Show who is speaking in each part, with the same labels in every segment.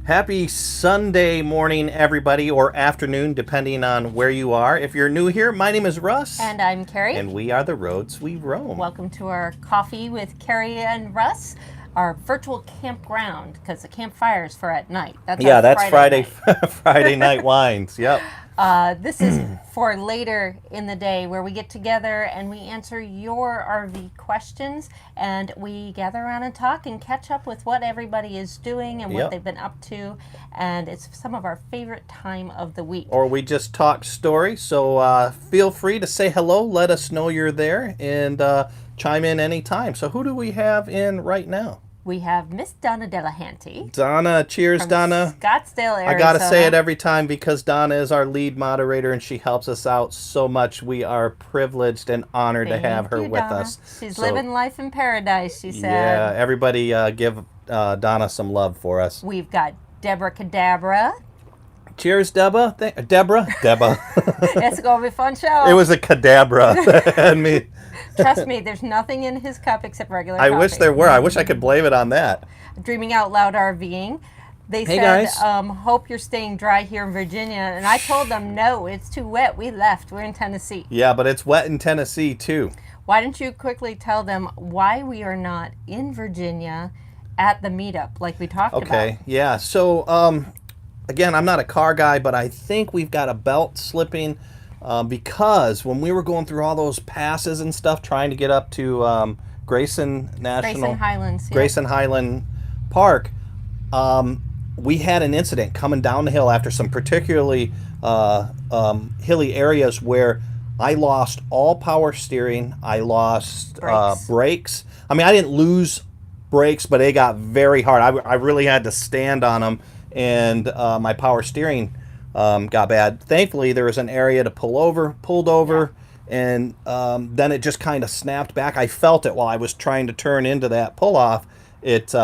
Speaker 1: Happy Sunday morning, everybody, or afternoon, depending on where you are. If you're new here, my name is Russ.
Speaker 2: And I'm Kerry.
Speaker 1: And we are the Roads We Roam.
Speaker 2: Welcome to our Coffee with Kerry and Russ, our virtual campground, because the campfire's for at night.
Speaker 1: That's Friday
Speaker 2: night.
Speaker 1: Friday night wines. Yep.
Speaker 2: This is for later in the day where we get together and we answer your RV questions and we gather around and talk and catch up with what everybody is doing and what they've been up to. And it's some of our favorite time of the week.
Speaker 1: Or we just talk story. So feel free to say hello. Let us know you're there and chime in anytime. So who do we have in right now?
Speaker 2: We have Miss Donna Delahanty.
Speaker 1: Donna, cheers,
Speaker 2: from
Speaker 1: Donna.
Speaker 2: Scottsdale, Arizona.
Speaker 1: I got to say it every time because Donna is our lead moderator and she helps us out so much. We are privileged and honored to have her with us.
Speaker 2: She's living life in paradise, she said.
Speaker 1: Yeah, everybody give Donna some love for us.
Speaker 2: We've got Deborah Cadabra.
Speaker 1: Cheers, Deborah. Deborah.
Speaker 2: It's going to be a fun show.
Speaker 1: It was a cadabra. And me.
Speaker 2: Trust me, there's nothing in his cup except regular coffee.
Speaker 1: I wish there were. I wish I could blame it on that.
Speaker 2: Dreaming Out Loud RVing. They
Speaker 1: hey
Speaker 2: said,
Speaker 1: guys.
Speaker 2: Hope you're staying dry here in Virginia. And I told them, no, it's too wet. We left. We're in Tennessee.
Speaker 1: Yeah, but it's wet in Tennessee, too.
Speaker 2: Why don't you quickly tell them why we are not in Virginia at the meetup like we talked about?
Speaker 1: Okay, yeah. So, again, I'm not a car guy, but I think we've got a belt slipping because when we were going through all those passes and stuff, trying to get up to Grayson
Speaker 2: Highlands,
Speaker 1: Grayson Highland Park, we had an incident coming down the hill after some particularly hilly areas where I lost all power steering. I lost brakes. I mean, I didn't lose brakes, but they got very hard. I really had to stand on them, and my power steering got bad. Thankfully, there was an area to pulled over, and then it just kind of snapped back. I felt it while I was trying to turn into that pull-off. It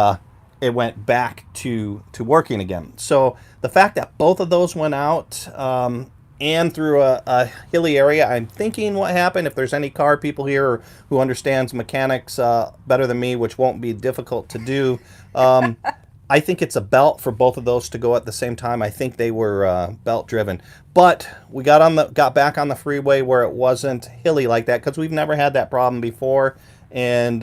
Speaker 1: went back to working again. So the fact that both of those went out and through a hilly area, I'm thinking what happened. If there's any car people here who understands mechanics better than me, which won't be difficult to do, I think it's a belt for both of those to go at the same time. I think they were belt driven, but we got back on the freeway where it wasn't hilly like that because we've never had that problem before, and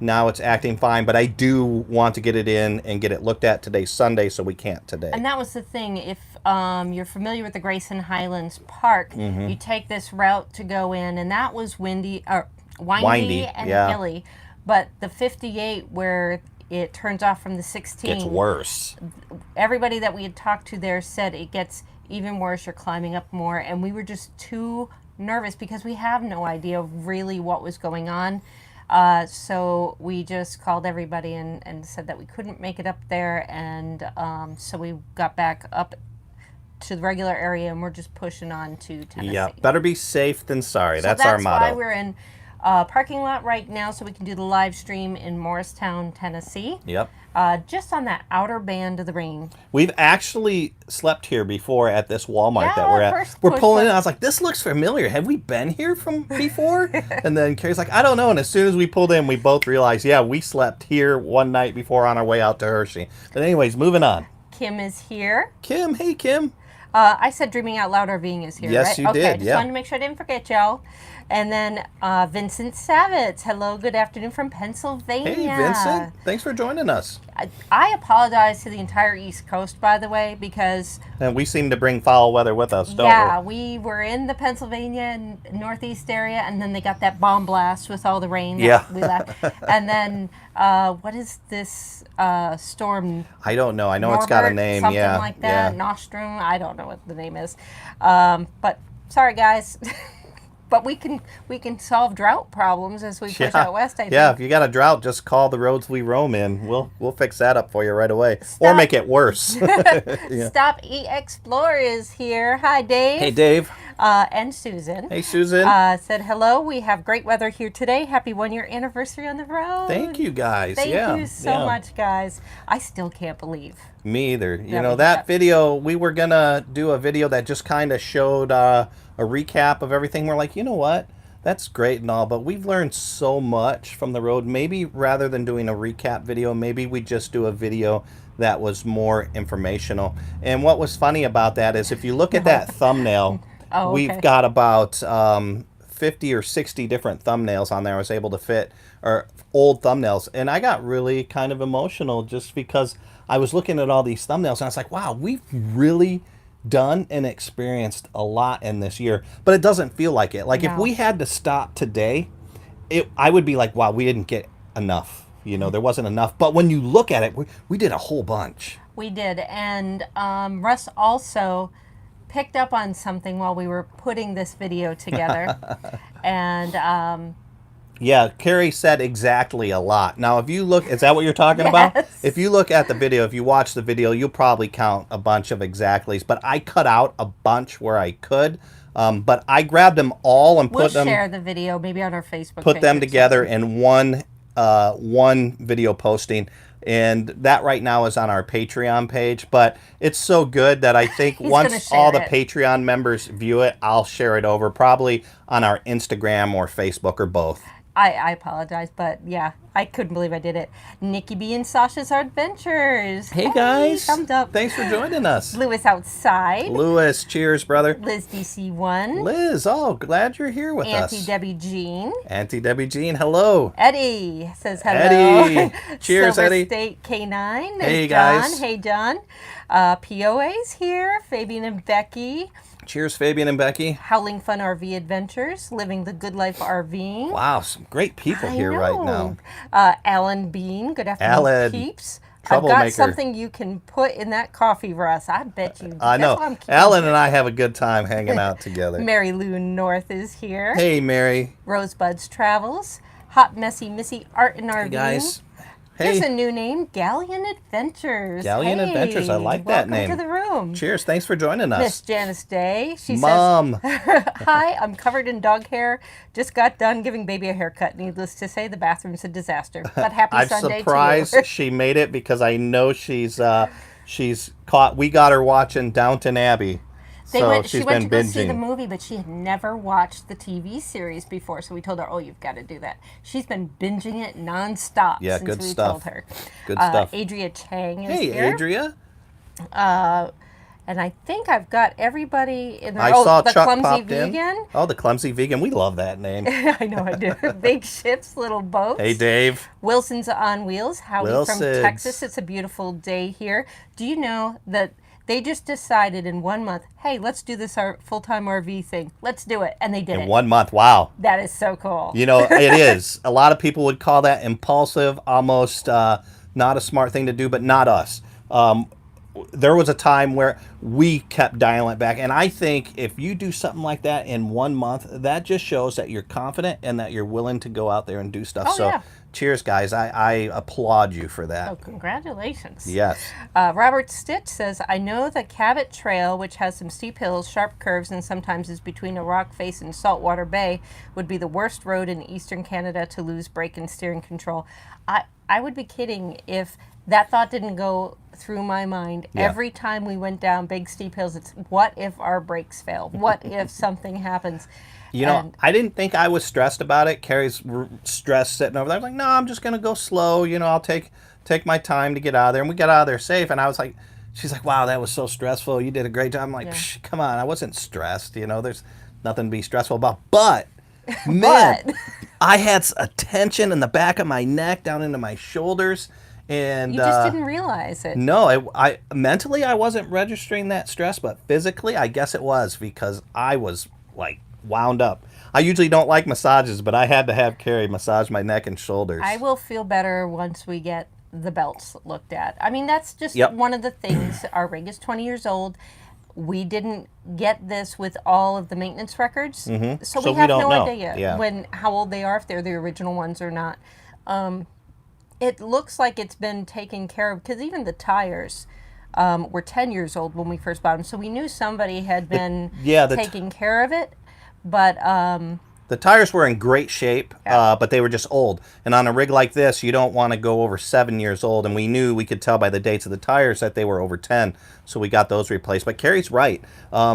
Speaker 1: now it's acting fine. But I do want to get it in and get it looked at today, Sunday, so we can't today.
Speaker 2: And that was the thing. If you're familiar with the Grayson Highlands Park, you take this route to go in, and that was windy and hilly. But the 58 where it turns off from the 16.
Speaker 1: Gets worse.
Speaker 2: Everybody that we had talked to there said it gets even worse. You're climbing up more. And we were just too nervous because we have no idea really what was going on. So we just called everybody and said that we couldn't make it up there. And so we got back up to the regular area and we're just pushing on to Tennessee.
Speaker 1: Yeah, better be safe than sorry.
Speaker 2: So
Speaker 1: that's our motto.
Speaker 2: That's why we're in parking lot right now so we can do the live stream in Morristown, Tennessee.
Speaker 1: Yep.
Speaker 2: Just on that outer band of the ring.
Speaker 1: We've actually slept here before at this Walmart that we're at.
Speaker 2: We're
Speaker 1: pulling in. I was like, this looks familiar. Have we been here from before? And then Carrie's like, I don't know. And as soon as we pulled in, we both realized, yeah, we slept here one night before on our way out to Hershey. But anyways, moving on.
Speaker 2: Kim is here.
Speaker 1: Kim, hey, Kim.
Speaker 2: I said Dreaming Out Loud RVing is here,
Speaker 1: yes,
Speaker 2: right?
Speaker 1: You did,
Speaker 2: just wanted to make sure I didn't forget y'all. And then Vincent Savitz. Hello, good afternoon from Pennsylvania.
Speaker 1: Hey, Vincent. Thanks for joining us.
Speaker 2: I apologize to the entire East Coast, by the way, because...
Speaker 1: And we seem to bring foul weather with us, don't we?
Speaker 2: Yeah, we were in the Pennsylvania and Northeast area, and then they got that bomb blast with all the rain that we left. And then, what is this storm?
Speaker 1: I don't know. I know
Speaker 2: Norbert,
Speaker 1: it's got a name.
Speaker 2: Something like that. Nostrum. I don't know what the name is. But sorry, guys. But we can solve drought problems as we push out west, I think.
Speaker 1: Yeah, if you got a drought, just call the Roads We Roam in. We'll fix that up for you right away. Or make it worse.
Speaker 2: Stop E-Explore is here. Hi, Dave.
Speaker 1: Hey, Dave.
Speaker 2: And Susan.
Speaker 1: Hey, Susan.
Speaker 2: Said, hello, we have great weather here today. Happy 1-year anniversary on the road.
Speaker 1: Thank you, guys.
Speaker 2: Thank you so much, guys. I still can't believe.
Speaker 1: Me either. You know, that video, we were going to do a video that just kind of showed a recap of everything. We're like, you know what? That's great and all, but we've learned so much from the road. Maybe rather than doing a recap video, maybe we just do a video that was more informational. And what was funny about that is if you look at that thumbnail,
Speaker 2: Oh,
Speaker 1: we've
Speaker 2: okay.
Speaker 1: got about 50 or 60 different thumbnails on there. I was able to fit, or old thumbnails, and I got really kind of emotional just because I was looking at all these thumbnails and I was like, wow, we've really done and experienced a lot in this year, but it doesn't feel like it. Like if
Speaker 2: No.
Speaker 1: we had to stop today, I would be like, wow, we didn't get enough. You know, there wasn't enough. But when you look at it, we did a whole bunch.
Speaker 2: We did. And Russ also picked up on something while we were putting this video together. And
Speaker 1: Yeah, Carrie said exactly a lot. Now, if you look, is that what you're talking about?
Speaker 2: Yes.
Speaker 1: If you look at the video, if you watch the video, you'll probably count a bunch of exactlies. But I cut out a bunch where I could. But I grabbed them all and
Speaker 2: we'll
Speaker 1: put them
Speaker 2: share the video maybe on our Facebook
Speaker 1: put
Speaker 2: page
Speaker 1: them
Speaker 2: or
Speaker 1: together
Speaker 2: something.
Speaker 1: in one video posting, and that right now is on our Patreon page. But it's so good that I think
Speaker 2: He's
Speaker 1: once
Speaker 2: gonna share
Speaker 1: all the
Speaker 2: it.
Speaker 1: Patreon members view it, I'll share it over probably on our Instagram or Facebook or both.
Speaker 2: I apologize, but yeah, I couldn't believe I did it. Nikki B and Sasha's Adventures.
Speaker 1: Hey guys,
Speaker 2: thumbs up.
Speaker 1: thanks for joining us.
Speaker 2: Lewis outside.
Speaker 1: Lewis, cheers, brother.
Speaker 2: Liz DC1.
Speaker 1: Liz, oh, glad you're here with
Speaker 2: Auntie
Speaker 1: us.
Speaker 2: Debbie Jean.
Speaker 1: Auntie Debbie Jean, hello.
Speaker 2: Eddie says hello.
Speaker 1: Eddie. Cheers,
Speaker 2: Silver
Speaker 1: Eddie.
Speaker 2: State K9. There's
Speaker 1: Hey,
Speaker 2: John.
Speaker 1: guys.
Speaker 2: Hey, John. POA's here. Fabian and Becky.
Speaker 1: Cheers, Fabian and Becky.
Speaker 2: Howling Fun RV Adventures. Living the Good Life RVing.
Speaker 1: Wow, some great people
Speaker 2: I
Speaker 1: here right
Speaker 2: know.
Speaker 1: now.
Speaker 2: Alan Bean. Good afternoon,
Speaker 1: Alan,
Speaker 2: peeps. I've
Speaker 1: troublemaker.
Speaker 2: got something you can put in that coffee, Russ. I bet you.
Speaker 1: I know.
Speaker 2: That's why I'm keeping
Speaker 1: Alan
Speaker 2: it.
Speaker 1: and I have a good time hanging out together.
Speaker 2: Mary Lou North is here.
Speaker 1: Hey, Mary.
Speaker 2: Rosebuds Travels. Hot Messy Missy Art and RV.
Speaker 1: Hey, guys.
Speaker 2: Here's a
Speaker 1: Hey,
Speaker 2: new name, Galleon Adventures.
Speaker 1: Galleon
Speaker 2: Hey,
Speaker 1: Adventures. I like that
Speaker 2: welcome
Speaker 1: name.
Speaker 2: to the room.
Speaker 1: cheers. Thanks for joining
Speaker 2: Miss
Speaker 1: us.
Speaker 2: Janice Day. She
Speaker 1: Mom.
Speaker 2: says, "Hi, I'm covered in dog hair. Just got done giving baby a haircut. Needless to say, the bathroom's a disaster. But happy
Speaker 1: I'm
Speaker 2: Sunday
Speaker 1: surprised
Speaker 2: to you."
Speaker 1: she made it because I know she's caught. We got her watching Downton Abbey. So
Speaker 2: She
Speaker 1: she's
Speaker 2: went to
Speaker 1: been
Speaker 2: go see the
Speaker 1: binging.
Speaker 2: movie, but she had never watched the TV series before. So we told her, "Oh, you've got to do that." She's been binging it nonstop
Speaker 1: Yeah,
Speaker 2: since
Speaker 1: good
Speaker 2: we
Speaker 1: stuff.
Speaker 2: told her.
Speaker 1: Good stuff.
Speaker 2: Adria Chang is
Speaker 1: Hey,
Speaker 2: here.
Speaker 1: Adria.
Speaker 2: And I think I've got everybody in there.
Speaker 1: I
Speaker 2: Oh,
Speaker 1: saw
Speaker 2: the
Speaker 1: Chuck
Speaker 2: Clumsy
Speaker 1: popped
Speaker 2: Vegan.
Speaker 1: in. Oh, the Clumsy Vegan. We love that name.
Speaker 2: I know I do. Big ships, little boats.
Speaker 1: Hey, Dave.
Speaker 2: Wilson's on Wheels. Howdy from
Speaker 1: Wilson's.
Speaker 2: Texas. It's a beautiful day here. Do you know that they just decided in 1 month, hey, let's do this our full-time RV thing. Let's do it. And they did
Speaker 1: In
Speaker 2: it.
Speaker 1: 1 month. Wow.
Speaker 2: That is so cool.
Speaker 1: You know, it is. A lot of people would call that impulsive, almost not a smart thing to do, but not us. There was a time where we kept dialing it back. And I think if you do something like that in 1 month, that just shows that you're confident and that you're willing to go out there and do stuff.
Speaker 2: Oh,
Speaker 1: so
Speaker 2: yeah.
Speaker 1: cheers, guys. I applaud you for that.
Speaker 2: Oh, congratulations.
Speaker 1: Yes.
Speaker 2: Robert Stitch says, I know the Cabot Trail, which has some steep hills, sharp curves, and sometimes is between a rock face and Saltwater Bay, would be the worst road in eastern Canada to lose brake and steering control. I would be kidding if that thought didn't go through my mind.
Speaker 1: Yeah.
Speaker 2: Every time we went down big steep hills, it's what if our brakes fail? What if something happens?
Speaker 1: You know,
Speaker 2: And-
Speaker 1: I didn't think I was stressed about it. Carrie's stressed sitting over there. I was like, no, I'm just going to go slow. You know, I'll take my time to get out of there. And we got out of there safe. And I was like, she's like, wow, that was so stressful. You did a great job. I'm like,
Speaker 2: Yeah.
Speaker 1: Psh, come on. I wasn't stressed. You know, there's nothing to be stressful about. But, man,
Speaker 2: But-
Speaker 1: I had a tension in the back of my neck down into my shoulders. And
Speaker 2: You just didn't realize it.
Speaker 1: no, I mentally I wasn't registering that stress, but physically I guess it was because I was like wound up. I usually don't like massages, but I had to have Carrie massage my neck and shoulders.
Speaker 2: I will feel better once we get the belts looked at. I mean, that's just
Speaker 1: Yep.
Speaker 2: one of the things. Our rig is 20 years old. We didn't get this with all of the maintenance records, so
Speaker 1: So
Speaker 2: we
Speaker 1: we
Speaker 2: have
Speaker 1: don't
Speaker 2: no
Speaker 1: know.
Speaker 2: idea
Speaker 1: Yeah.
Speaker 2: how old they are, if they're the original ones or not. It looks like it's been taken care of, because even the tires were 10 years old when we first bought them, so we knew somebody had been
Speaker 1: the
Speaker 2: taking care of it, but
Speaker 1: The tires were in great shape, but they were just old. And on a rig like this, you don't want to go over 7 years old. And we knew, we could tell by the dates of the tires that they were over 10. So we got those replaced. But Carrie's right.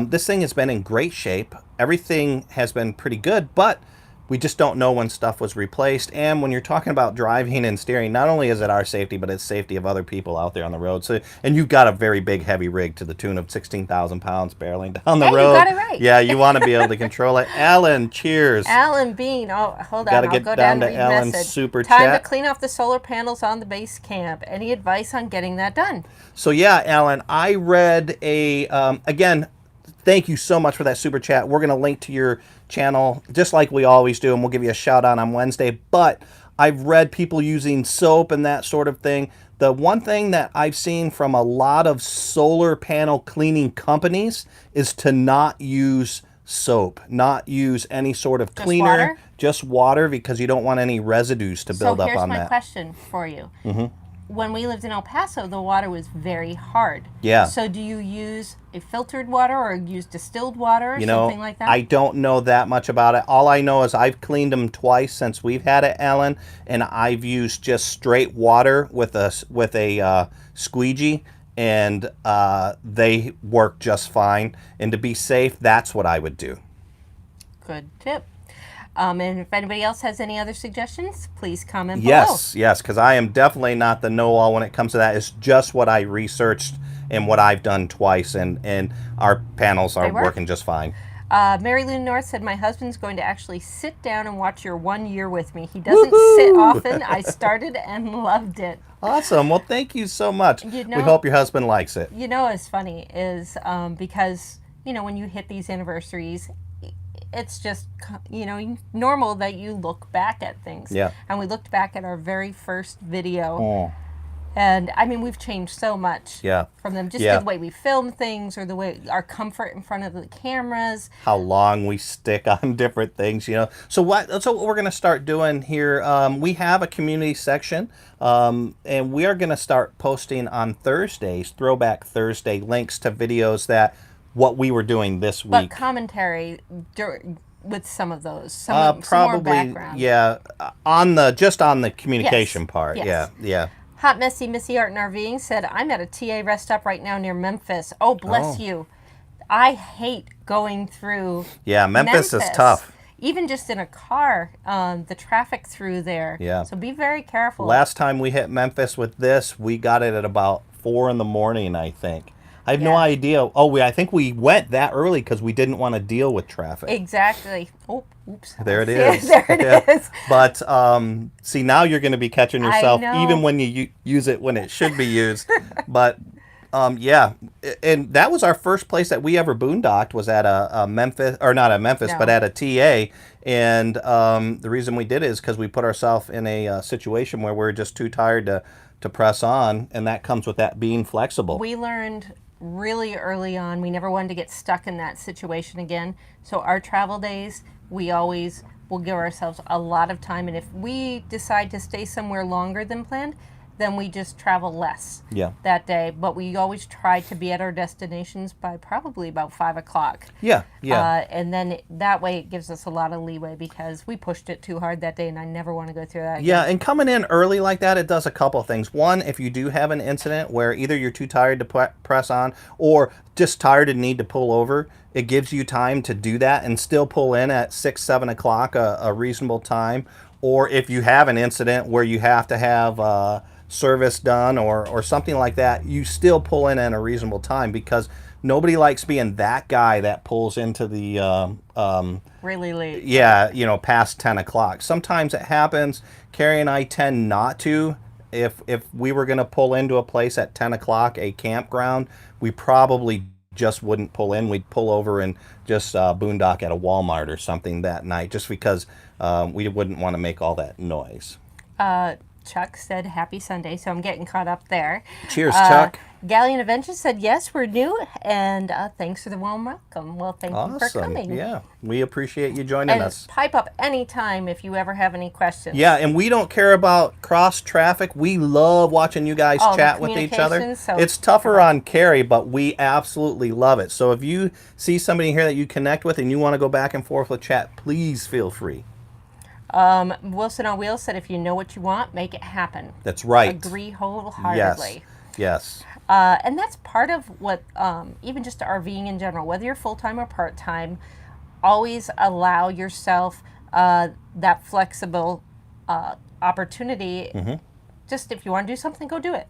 Speaker 1: This thing has been in great shape. Everything has been pretty good. But we just don't know when stuff was replaced. And when you're talking about driving and steering, not only is it our safety, but it's safety of other people out there on the road. So, and you've got a very big, heavy rig to the tune of 16,000 pounds barreling down the road.
Speaker 2: You got it right.
Speaker 1: Yeah, you want to be able to control it. Alan, cheers.
Speaker 2: Alan Bean. Oh, hold on.
Speaker 1: Gotta
Speaker 2: I'll
Speaker 1: get
Speaker 2: go
Speaker 1: down
Speaker 2: down
Speaker 1: to
Speaker 2: and read
Speaker 1: Alan's
Speaker 2: message.
Speaker 1: super
Speaker 2: Time
Speaker 1: chat.
Speaker 2: to clean off the solar panels on the base camp. Any advice on getting that done?
Speaker 1: So yeah, Alan, I read again, thank you so much for that super chat. We're going to link to your channel just like we always do, and we'll give you a shout out on Wednesday. But I've read people using soap and that sort of thing. The one thing that I've seen from a lot of solar panel cleaning companies is to not use soap, not use any sort of cleaner,
Speaker 2: water?
Speaker 1: Just water, because you don't want any residues to build up on that.
Speaker 2: So here's my question for you. When we lived in El Paso, the water was very hard.
Speaker 1: Yeah.
Speaker 2: So do you use a filtered water or use distilled water or something like that?
Speaker 1: I don't know that much about it. All I know is I've cleaned them twice since we've had it, Alan, and I've used just straight water with a squeegee, and they work just fine. And to be safe, that's what I would do.
Speaker 2: Good tip. And if anybody else has any other suggestions, please comment below.
Speaker 1: Yes, because I am definitely not the know-all when it comes to that. It's just what I researched and what I've done twice, and our panels are working just fine.
Speaker 2: Mary Lou North said, my husband's going to actually sit down and watch your 1 year with me. He doesn't sit often. I started and loved it.
Speaker 1: Awesome. Well, thank you so much.
Speaker 2: You know,
Speaker 1: we hope your husband likes it.
Speaker 2: You know what's funny is because, when you hit these anniversaries, it's just, normal that you look back at things.
Speaker 1: Yeah.
Speaker 2: And we looked back at our very first video. And, we've changed so much from them. Just the way we film things, or the way our comfort in front of the cameras.
Speaker 1: How long we stick on different things, So that's what we're going to start doing here. We have a community section, and we are going to start posting on Thursdays, Throwback Thursday, links to videos what we were doing this week.
Speaker 2: But commentary with some of those, some more background.
Speaker 1: Yeah, just on the communication part.
Speaker 2: Yes.
Speaker 1: Yeah.
Speaker 2: Hot Messy Missy Art and RVing said, I'm at a TA rest stop right now near Memphis. Oh, bless you. I hate going through
Speaker 1: Memphis is tough.
Speaker 2: Even just in a car, the traffic through there.
Speaker 1: Yeah.
Speaker 2: So be very careful.
Speaker 1: Last time we hit Memphis with this, we got it at about 4 in the morning, I think. I have no idea. I think we went that early because we didn't want to deal with traffic.
Speaker 2: Exactly. Oh, oops.
Speaker 1: There it is.
Speaker 2: There it is.
Speaker 1: But see, now you're going to be catching yourself even when you use it when it should be used. But and that was our first place that we ever boondocked, was at a Memphis, or not at Memphis, but at a TA. And the reason we did it is because we put ourselves in a situation where we're just too tired to press on, and that comes with that being flexible.
Speaker 2: We learned really early on, we never wanted to get stuck in that situation again. So our travel days, we always will give ourselves a lot of time. And if we decide to stay somewhere longer than planned, then we just travel less that day. But we always try to be at our destinations by probably about 5 o'clock.
Speaker 1: Yeah.
Speaker 2: And then that way it gives us a lot of leeway, because we pushed it too hard that day, and I never want to go through that again.
Speaker 1: Yeah, and coming in early like that, it does a couple of things. One, if you do have an incident where either you're too tired to press on, or just tired and need to pull over, it gives you time to do that and still pull in at 6, 7 o'clock, a reasonable time. Or if you have an incident where you have to have service done or something like that, you still pull in at a reasonable time, because nobody likes being that guy that pulls into the
Speaker 2: really late.
Speaker 1: Yeah, past 10 o'clock. Sometimes it happens. Carrie and I tend not to. If we were going to pull into a place at 10 o'clock, a campground, we probably just wouldn't pull in. We'd pull over and just boondock at a Walmart or something that night, just because we wouldn't want to make all that noise.
Speaker 2: Chuck said happy Sunday, so I'm getting caught up there.
Speaker 1: Cheers, Chuck.
Speaker 2: Galleon Adventures said, yes, we're new, and thanks for the warm welcome. Well, thank you for coming.
Speaker 1: Yeah, we appreciate you joining us.
Speaker 2: Pipe up anytime if you ever have any questions.
Speaker 1: Yeah, and we don't care about cross traffic. We love watching you guys chat with each other.
Speaker 2: So
Speaker 1: it's tougher on Carrie, but we absolutely love it. So if you see somebody here that you connect with and you want to go back and forth with chat, please feel free.
Speaker 2: Wilson on Wheels said, if you know what you want, make it happen.
Speaker 1: That's right.
Speaker 2: Agree wholeheartedly.
Speaker 1: Yes.
Speaker 2: And that's part of what, even just RVing in general, whether you're full-time or part-time, always allow yourself that flexible opportunity. Just if you want to do something, go do it.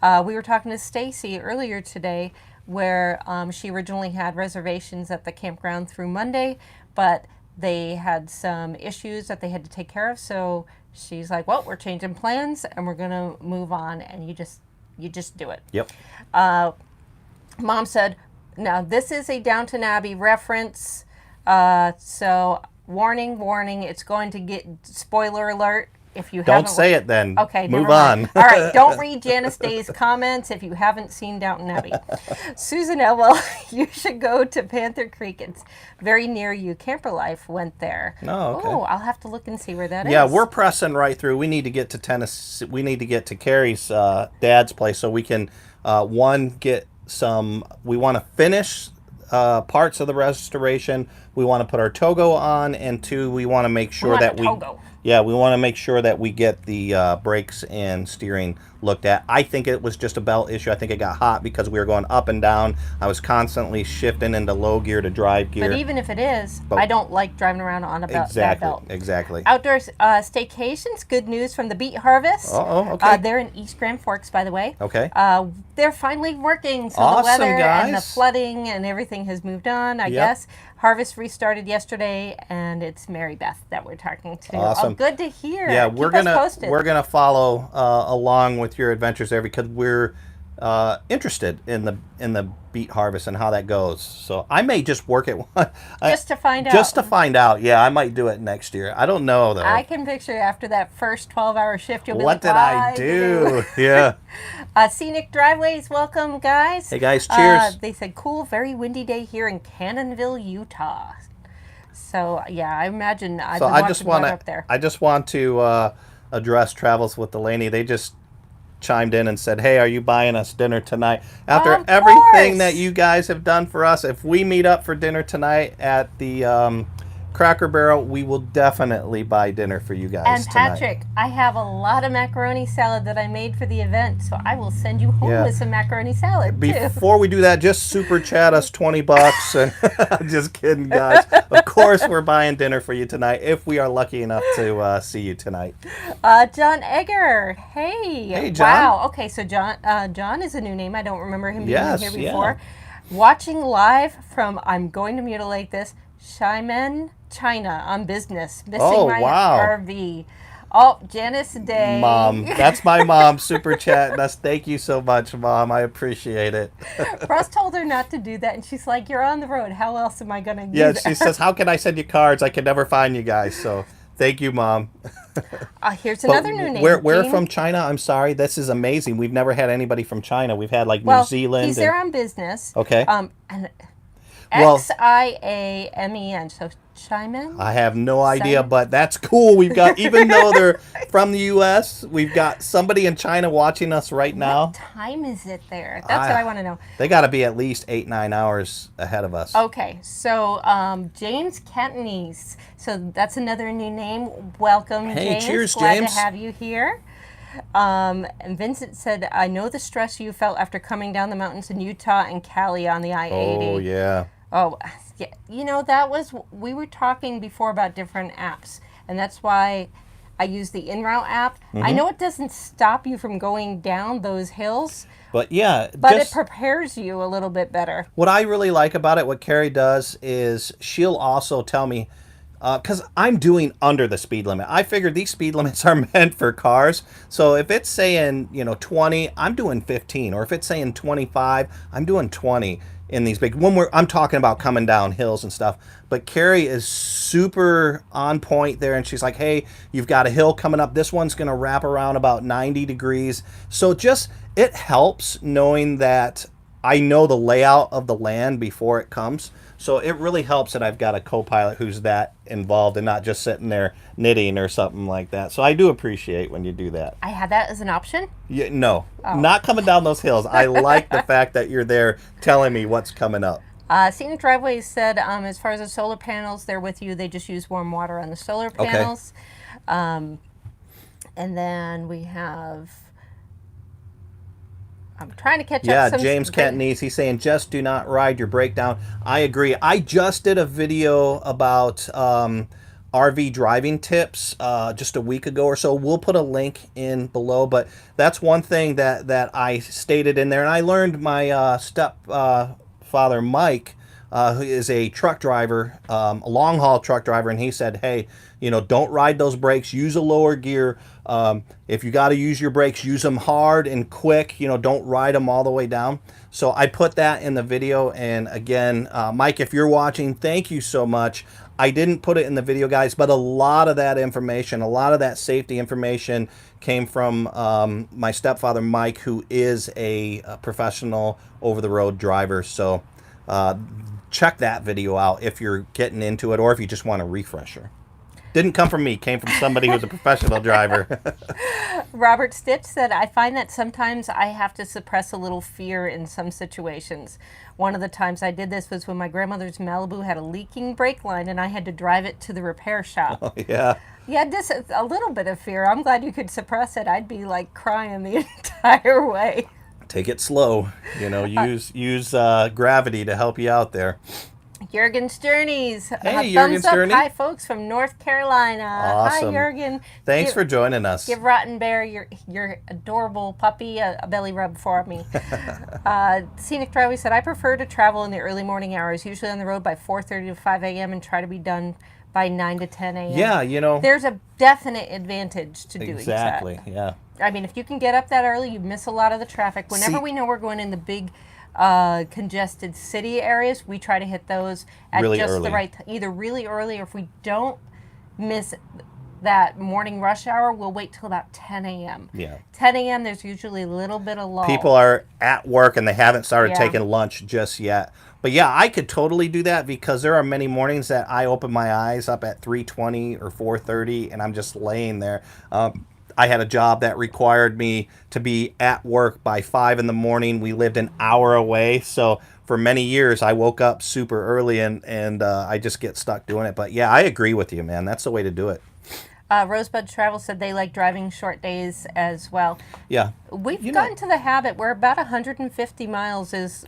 Speaker 2: We were talking to S.A.S.E earlier today, where she originally had reservations at the campground through Monday, but they had some issues that they had to take care of. So she's like, "Well, we're changing plans and we're gonna move on." And you just do it.
Speaker 1: Yep.
Speaker 2: Mom said, "Now this is a Downton Abbey reference, so warning, it's going to get spoiler alert." If you
Speaker 1: Don't say it then.
Speaker 2: Okay,
Speaker 1: move
Speaker 2: never mind.
Speaker 1: on.
Speaker 2: All right, don't read Janice Day's comments if you haven't seen Downton Abbey. Susan Elwell, you should go to Panther Creek. It's very near you. Camper Life went there.
Speaker 1: Oh, okay.
Speaker 2: Oh, I'll have to look and see where that is.
Speaker 1: Yeah, we're pressing right through. We need to get to Tennessee. We need to get to Carrie's dad's place so we can, one, get some. We want to finish parts of the restoration. We want to put our Togo on, and two, we want to make sure that we.
Speaker 2: Togo.
Speaker 1: Yeah, we want to make sure that we get the brakes and steering looked at. I think it was just a belt issue. I think it got hot because we were going up and down. I was constantly shifting into low gear to drive gear.
Speaker 2: But even if it is, I don't like driving around on a belt.
Speaker 1: Exactly.
Speaker 2: Outdoor staycations, good news from the Beet Harvest.
Speaker 1: Oh, okay.
Speaker 2: They're in East Grand Forks, by the way.
Speaker 1: Okay.
Speaker 2: They're finally working, so
Speaker 1: Awesome,
Speaker 2: the weather
Speaker 1: guys.
Speaker 2: and the flooding and everything has moved on, I guess. Harvest restarted yesterday, and it's Mary Beth that we're talking to.
Speaker 1: Awesome.
Speaker 2: Oh, good to hear.
Speaker 1: Yeah,
Speaker 2: Keep us posted.
Speaker 1: we're gonna follow along with your adventures there because we're interested in the beet harvest and how that goes. So I may just work it
Speaker 2: just to find out.
Speaker 1: Just to find out. Yeah, I might do it next year. I don't know though.
Speaker 2: I can picture after that first 12-hour shift, you'll be
Speaker 1: what
Speaker 2: like,
Speaker 1: did I do? Yeah.
Speaker 2: Scenic Driveways, welcome, guys.
Speaker 1: Hey guys, cheers.
Speaker 2: They said cool, very windy day here in Cannonville, Utah. So yeah, I imagine I've been watching weather up there.
Speaker 1: I just want to address Travels with Delaney. They just chimed in and said, "Hey, are you buying us dinner tonight?" After everything that you guys have done for us, if we meet up for dinner tonight at the Cracker Barrel, we will definitely buy dinner for you guys
Speaker 2: And
Speaker 1: tonight.
Speaker 2: Patrick, I have a lot of macaroni salad that I made for the event, so I will send you home with some macaroni salad too.
Speaker 1: Before we do that, just super chat us $20 and just kidding, guys. Of course, we're buying dinner for you tonight if we are lucky enough to see you tonight.
Speaker 2: John Egger, hey
Speaker 1: John.
Speaker 2: Wow. Okay, so John is a new name. I don't remember him being here before.
Speaker 1: Yeah.
Speaker 2: Watching live from, I'm going to mutilate this, Xiamen, China on business. Missing my RV. Oh, Janice Day.
Speaker 1: Mom, that's my mom super chatting us. Thank you so much, Mom. I appreciate it.
Speaker 2: Russ told her not to do that, and she's like, "You're on the road. How else am I going to do
Speaker 1: Yeah,
Speaker 2: that?"
Speaker 1: she says, "How can I send you cards? I can never find you guys." So thank you, Mom.
Speaker 2: Here's another new name.
Speaker 1: Where from China? I'm sorry. This is amazing. We've never had anybody from China. We've had like New Zealand.
Speaker 2: He's there on business.
Speaker 1: Okay.
Speaker 2: And Xiamen. So Xiamen?
Speaker 1: I have no idea, but that's cool. We've got, even though they're from the U.S., we've got somebody in China watching us right now.
Speaker 2: What time is it there? That's what I want to know.
Speaker 1: They got to be at least 8-9 hours ahead of us.
Speaker 2: Okay, so James Cantonese. So that's another new name. Welcome,
Speaker 1: hey,
Speaker 2: James.
Speaker 1: Cheers,
Speaker 2: Glad
Speaker 1: James.
Speaker 2: to have you here. And Vincent said, "I know the stress you felt after coming down the mountains in Utah and Cali on the I-80.
Speaker 1: Oh, yeah.
Speaker 2: Oh, yeah. You know, we were talking before about different apps, and that's why I use the InRoute app. I know it doesn't stop you from going down those hills,
Speaker 1: but yeah,
Speaker 2: but it prepares you a little bit better.
Speaker 1: What I really like about it, what Carrie does, is she'll also tell me, because I'm doing under the speed limit. I figured these speed limits are meant for cars. So if it's saying, 20, I'm doing 15. Or if it's saying 25, I'm doing 20 in these big, I'm talking about coming down hills and stuff. But Carrie is super on point there. And she's like, hey, you've got a hill coming up. This one's going to wrap around about 90 degrees. So it helps knowing that I know the layout of the land before it comes. So it really helps that I've got a co-pilot who's that involved and not just sitting there knitting or something like that. So I do appreciate when you do that.
Speaker 2: I had that as an option?
Speaker 1: Yeah, no, not coming down those hills. I like the fact that you're there telling me what's coming up.
Speaker 2: Scenic Driveways said, as far as the solar panels, they're with you. They just use warm water on the solar panels. Okay. And then we have... I'm trying to catch up.
Speaker 1: Yeah, James Cantonese, he's saying, just do not ride your breakdown. I agree. I just did a video about RV driving tips just a week ago or so. We'll put a link in below, but that's one thing that I stated in there. And I learned my stepfather, Mike, who is a truck driver, a long haul truck driver, and he said, hey, you know, don't ride those brakes, use a lower gear. If you got to use your brakes, use them hard and quick, you know, don't ride them all the way down. So I put that in the video. And again, Mike, if you're watching, thank you so much. I didn't put it in the video, guys, but a lot of that information, a lot of that safety information came from my stepfather, Mike, who is a professional over-the-road driver. So check that video out if you're getting into it or if you just want a refresher. Didn't come from me, came from somebody who's a professional driver.
Speaker 2: Robert Stitch said, I find that sometimes I have to suppress a little fear in some situations. One of the times I did this was when my grandmother's Malibu had a leaking brake line and I had to drive it to the repair shop.
Speaker 1: Oh, yeah.
Speaker 2: Yeah, just a little bit of fear. I'm glad you could suppress it. I'd be like crying the entire way.
Speaker 1: Take it slow. You know, use gravity to help you out there.
Speaker 2: Jurgen Sternies.
Speaker 1: Hey,
Speaker 2: thumbs
Speaker 1: Jurgen
Speaker 2: up.
Speaker 1: Sterny.
Speaker 2: Hi, folks from North Carolina.
Speaker 1: Awesome.
Speaker 2: Hi, Jurgen.
Speaker 1: Thanks for joining us.
Speaker 2: Give Rotten Bear, your adorable puppy, a belly rub for me. Scenic Driveway said, I prefer to travel in the early morning hours, usually on the road by 4:30 to 5 a.m. and try to be done by 9 to 10 a.m.
Speaker 1: Yeah, you know.
Speaker 2: There's a definite advantage to doing that.
Speaker 1: Exactly, yeah.
Speaker 2: I mean, if you can get up that early, you miss a lot of the traffic. Whenever we know we're going in the big congested city areas, we try to hit those at
Speaker 1: really
Speaker 2: just
Speaker 1: early.
Speaker 2: the right either really early, or if we don't miss that morning rush hour, we'll wait till about 10 a.m.
Speaker 1: Yeah.
Speaker 2: 10 a.m. there's usually a little bit of lull.
Speaker 1: People are at work and they haven't started
Speaker 2: Yeah.
Speaker 1: taking lunch just yet. But yeah, I could totally do that because there are many mornings that I open my eyes up at 3:20 or 4:30 and I'm just laying there. I had a job that required me to be at work by 5 in the morning. We lived an hour away, so for many years I woke up super early and I just get stuck doing it. But yeah, I agree with you, man. That's the way to do it.
Speaker 2: Rosebud Travel said they like driving short days as well.
Speaker 1: Yeah.
Speaker 2: We've gotten to the habit where about 150 miles is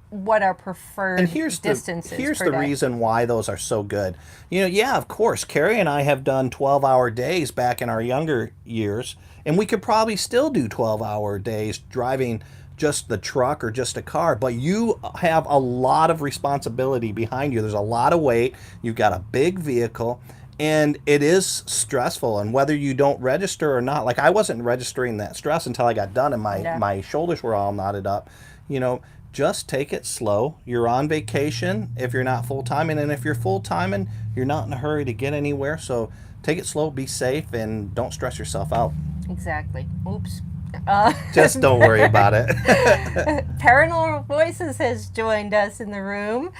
Speaker 2: what our preferred distance is.
Speaker 1: Here's
Speaker 2: per
Speaker 1: the
Speaker 2: day.
Speaker 1: reason why those are so good. You know, yeah, of course, Carrie and I have done 12-hour days back in our younger years, and we could probably still do 12-hour days driving just the truck or just a car, but you have a lot of responsibility behind you. There's a lot of weight. You've got a big vehicle, and it is stressful. And whether you don't register or not, like I wasn't registering that stress until I got done and my shoulders were all knotted up. You know, just take it slow. You're on vacation if you're not full-time, and then if you're full-time and you're not in a hurry to get anywhere. So take it slow, be safe, and don't stress yourself out.
Speaker 2: Exactly. Oops.
Speaker 1: Just don't worry about it.
Speaker 2: Paranormal Voices has joined us in the room.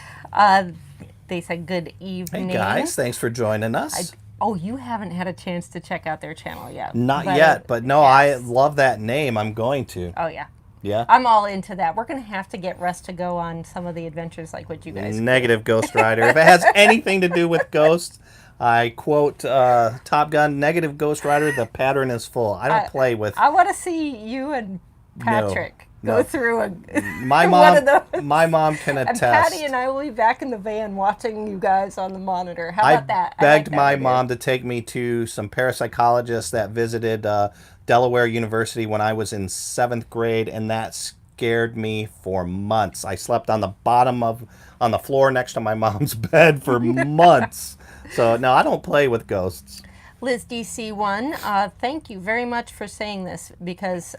Speaker 2: They said good evening.
Speaker 1: Hey guys, thanks for joining us.
Speaker 2: Oh, you haven't had a chance to check out their channel yet.
Speaker 1: Not yet, but no, yes. I love that name. I'm going to.
Speaker 2: Oh, yeah.
Speaker 1: Yeah.
Speaker 2: I'm all into that. We're going to have to get Russ to go on some of the adventures like what you guys
Speaker 1: Negative Ghost Rider. If it has anything to do with ghosts, I quote Top Gun, Negative Ghost Rider, the pattern is full. I don't play with...
Speaker 2: I want to see you and Patrick go through
Speaker 1: my mom,
Speaker 2: one of those.
Speaker 1: My mom can attest.
Speaker 2: And Patty and I will be back in the van watching you guys on the monitor. How about that?
Speaker 1: I begged my mom to take me to some parapsychologists that visited Delaware University when I was in 7th grade, and that scared me for months. I slept on the floor next to my mom's bed for months. So no, I don't play with ghosts.
Speaker 2: Liz DC1, thank you very much for saying this, because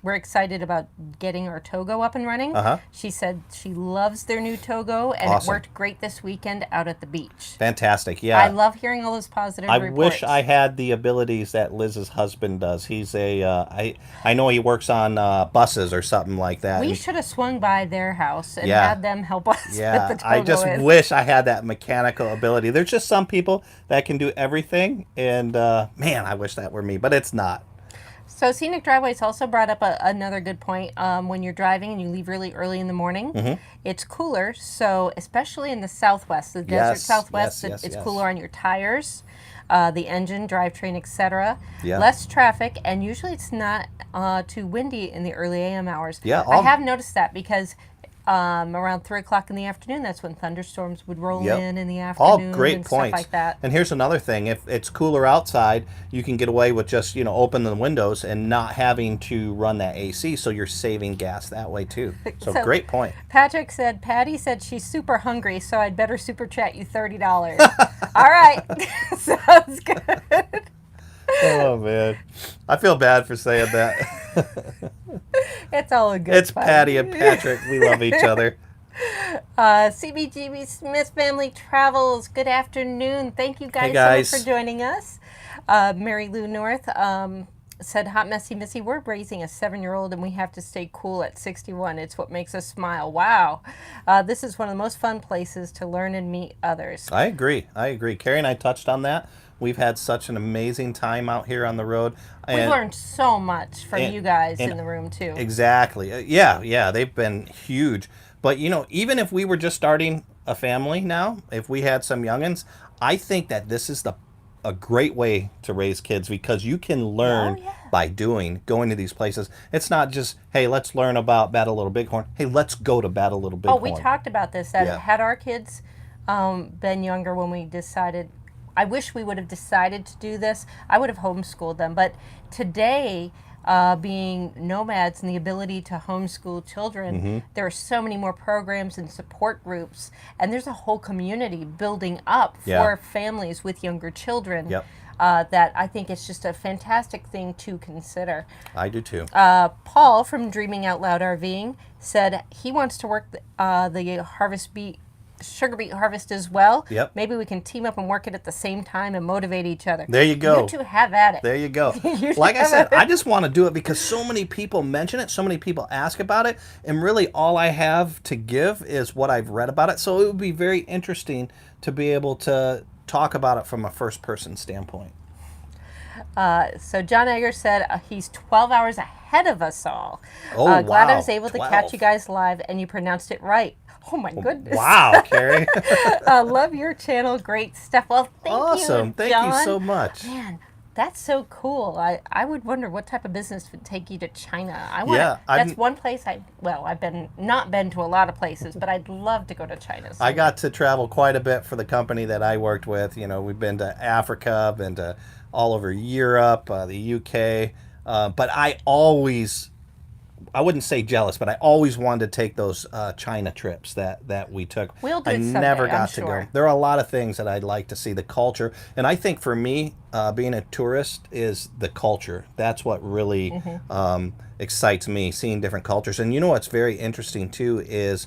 Speaker 2: we're excited about getting our Togo up and running. She said she loves their new Togo, and
Speaker 1: Awesome.
Speaker 2: It worked great this weekend out at the beach.
Speaker 1: Fantastic, yeah.
Speaker 2: I love hearing all those positive reports.
Speaker 1: I wish I had the abilities that Liz's husband does. He's I know he works on buses or something like that.
Speaker 2: We should have swung by their house and had them help us with the Togo.
Speaker 1: I just wish I had that mechanical ability. There's just some people that can do everything, and man, I wish that were me, but it's not.
Speaker 2: So Scenic Driveways also brought up another good point. When you're driving and you leave really early in the morning, it's cooler. So especially in the Southwest, the desert Southwest, it's cooler on your tires, the engine, drivetrain, etc. Less traffic, and usually it's not too windy in the early AM hours.
Speaker 1: Yeah,
Speaker 2: I have noticed that because around 3 o'clock in the afternoon. That's when thunderstorms would roll
Speaker 1: Yep.
Speaker 2: in the
Speaker 1: All
Speaker 2: afternoon
Speaker 1: great
Speaker 2: and
Speaker 1: points.
Speaker 2: stuff like that.
Speaker 1: And here's another thing: if it's cooler outside, you can get away with just open the windows and not having to run that AC, so you're saving gas that way too. So, great point.
Speaker 2: Patrick said, Patty said she's super hungry, so I'd better super chat you $30. All right. Sounds good.
Speaker 1: Oh man, I feel bad for saying that.
Speaker 2: It's all a good
Speaker 1: It's
Speaker 2: fun.
Speaker 1: Patty and Patrick. We love each other.
Speaker 2: CBGB Smith Family Travels, good afternoon. Thank you guys,
Speaker 1: Hey, guys.
Speaker 2: so much for joining us. Mary Lou North said, hot, messy, missy, we're raising a 7-year-old and we have to stay cool at 61. It's what makes us smile. Wow. This is one of the most fun places to learn and meet others.
Speaker 1: I agree. Carrie and I touched on that. We've had such an amazing time out here on the road.
Speaker 2: We've learned so much from you guys in the room, too.
Speaker 1: Exactly. Yeah, they've been huge. But, even if we were just starting a family now, if we had some youngins, I think that this is a great way to raise kids because you can learn by doing, going to these places. It's not just, hey, let's learn about Battle Little Bighorn. Hey, let's go to Battle Little Bighorn.
Speaker 2: Oh, we talked about this. Had our kids been younger when we decided, I wish we would have decided to do this. I would have homeschooled them. But today, being nomads and the ability to homeschool children, there are so many more programs and support groups. And there's a whole community building up for families with younger children that I think it's just a fantastic thing to consider.
Speaker 1: I do too.
Speaker 2: Paul from Dreaming Out Loud RVing said he wants to work the sugar beet harvest as well.
Speaker 1: Yep.
Speaker 2: Maybe we can team up and work it at the same time and motivate each other.
Speaker 1: There you go.
Speaker 2: You two have at it.
Speaker 1: There you go. Like I said, I just want to do it because so many people mention it, so many people ask about it, and really all I have to give is what I've read about it. So it would be very interesting to be able to talk about it from a first-person standpoint.
Speaker 2: So John Egger said he's 12 hours ahead of us all.
Speaker 1: Oh,
Speaker 2: glad
Speaker 1: wow.
Speaker 2: I was able to catch you guys live and you pronounced it right. Oh my goodness.
Speaker 1: Wow, Carrie.
Speaker 2: Love your channel. Great stuff. Well, thank you,
Speaker 1: Awesome. Thank
Speaker 2: John.
Speaker 1: you so much.
Speaker 2: Man, that's so cool. I would wonder what type of business would take you to China. That's one place I've not been to a lot of places, but I'd love to go to China.
Speaker 1: I got to travel quite a bit for the company that I worked with. We've been to Africa, been to all over Europe, the UK, but I wouldn't say jealous, but I always wanted to take those China trips that we took.
Speaker 2: We'll do it
Speaker 1: I
Speaker 2: someday,
Speaker 1: never got
Speaker 2: I'm
Speaker 1: to
Speaker 2: sure.
Speaker 1: go. There are a lot of things that I'd like to see, the culture. And I think for me, being a tourist is the culture. That's what really excites me, seeing different cultures. And what's very interesting too is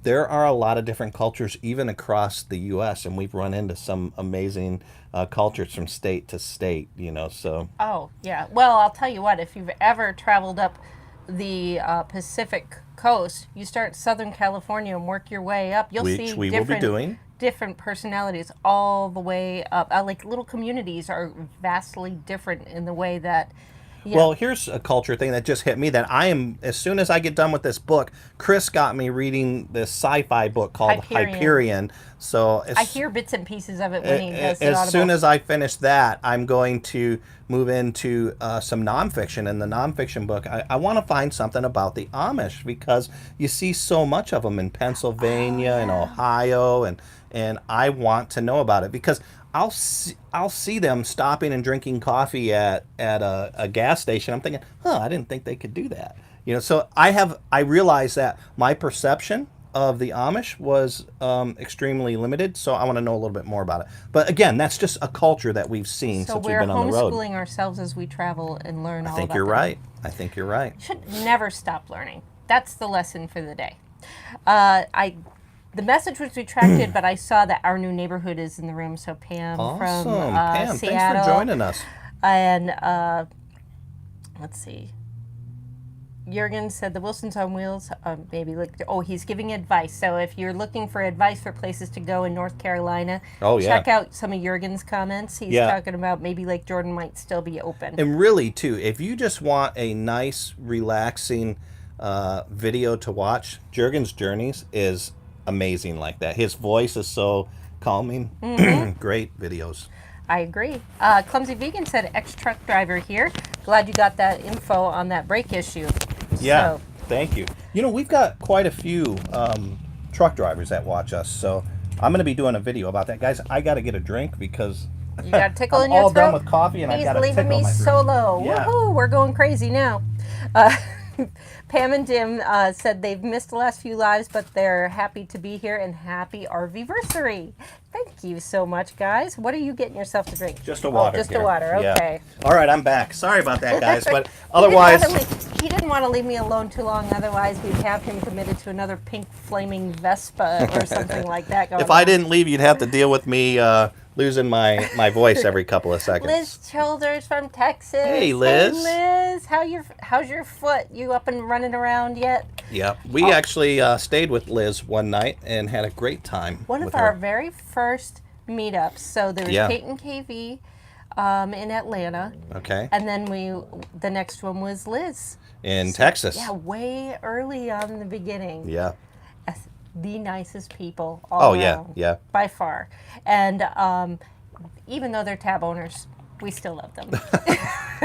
Speaker 1: there are a lot of different cultures even across the U.S. and we've run into some amazing cultures from state to state, so.
Speaker 2: Oh, yeah. Well, I'll tell you what, if you've ever traveled up the Pacific coast, you start Southern California and work your way up, you'll see
Speaker 1: we will be doing.
Speaker 2: Different personalities all the way up. Like little communities are vastly different in the way that. Yeah.
Speaker 1: Well, here's a culture thing that just hit me that as soon as I get done with this book, Chris got me reading this sci-fi book called Hyperion. So
Speaker 2: I hear bits and pieces of it when he does the
Speaker 1: As
Speaker 2: Audible.
Speaker 1: soon as I finish that, I'm going to move into some nonfiction. In the nonfiction book, I want to find something about the Amish because you see so much of them in Pennsylvania and Ohio, and I want to know about it because I'll see them stopping and drinking coffee at a gas station. I'm thinking, I didn't think they could do that. So I realized that my perception of the Amish was extremely limited. So I want to know a little bit more about it. But again, that's just a culture that we've seen since we've been on the road.
Speaker 2: So we're homeschooling ourselves as we travel and learn all about
Speaker 1: I think you're right. I think you're right.
Speaker 2: Should never stop learning. That's the lesson for the day. The message was retracted, but I saw that our new neighborhood is in the room. So Pam
Speaker 1: Awesome.
Speaker 2: from
Speaker 1: Pam,
Speaker 2: Seattle.
Speaker 1: thanks for joining us.
Speaker 2: And let's see. Jurgen said the Wilson's on Wheels, he's giving advice. So if you're looking for advice for places to go in North Carolina, check out some of Jurgen's comments. He's talking about maybe Lake Jordan might still be open.
Speaker 1: And really, too, if you just want a nice, relaxing video to watch, Jurgen's Journeys is amazing like that. His voice is so calming. Great videos.
Speaker 2: I agree. Clumsy Vegan said ex-truck driver here. Glad you got that info on that brake issue.
Speaker 1: Yeah, thank you. You know, we've got quite a few truck drivers that watch us, so I'm going to be doing a video about that. Guys, I got to get a drink because
Speaker 2: You got a tickle
Speaker 1: I'm
Speaker 2: in your
Speaker 1: all
Speaker 2: throat?
Speaker 1: done with coffee and I
Speaker 2: He's
Speaker 1: got to
Speaker 2: leaving
Speaker 1: tickle
Speaker 2: me
Speaker 1: my throat.
Speaker 2: solo.
Speaker 1: Yeah.
Speaker 2: Woohoo! We're going crazy now. Uh, Pam and Jim said they've missed the last few lives, but they're happy to be here and happy RVversary. Thank you so much, guys. What are you getting yourself to drink?
Speaker 1: Just a water.
Speaker 2: Just a
Speaker 1: Karen.
Speaker 2: water.
Speaker 1: Yeah.
Speaker 2: Okay.
Speaker 1: All right, I'm back. Sorry about that, guys, but otherwise,
Speaker 2: He didn't want to leave me alone too long. Otherwise, we'd have him committed to another pink flaming Vespa or something like that going
Speaker 1: if I
Speaker 2: on.
Speaker 1: didn't leave, you'd have to deal with me losing my voice every couple of seconds.
Speaker 2: Liz Childers from Texas.
Speaker 1: Hey, Liz.
Speaker 2: Hey, Liz. How's your foot? You up and running around yet?
Speaker 1: Yeah, we actually stayed with Liz one night and had a great time.
Speaker 2: One
Speaker 1: with
Speaker 2: of our
Speaker 1: her.
Speaker 2: very first meetups. So there was
Speaker 1: Yeah.
Speaker 2: Peyton KV in Atlanta,
Speaker 1: Okay.
Speaker 2: and then the next one was Liz.
Speaker 1: In Texas.
Speaker 2: Yeah, way early on in the beginning.
Speaker 1: Yeah.
Speaker 2: The nicest people all
Speaker 1: Oh, yeah,
Speaker 2: around,
Speaker 1: yeah.
Speaker 2: by far. And even though they're tab owners, we still love them.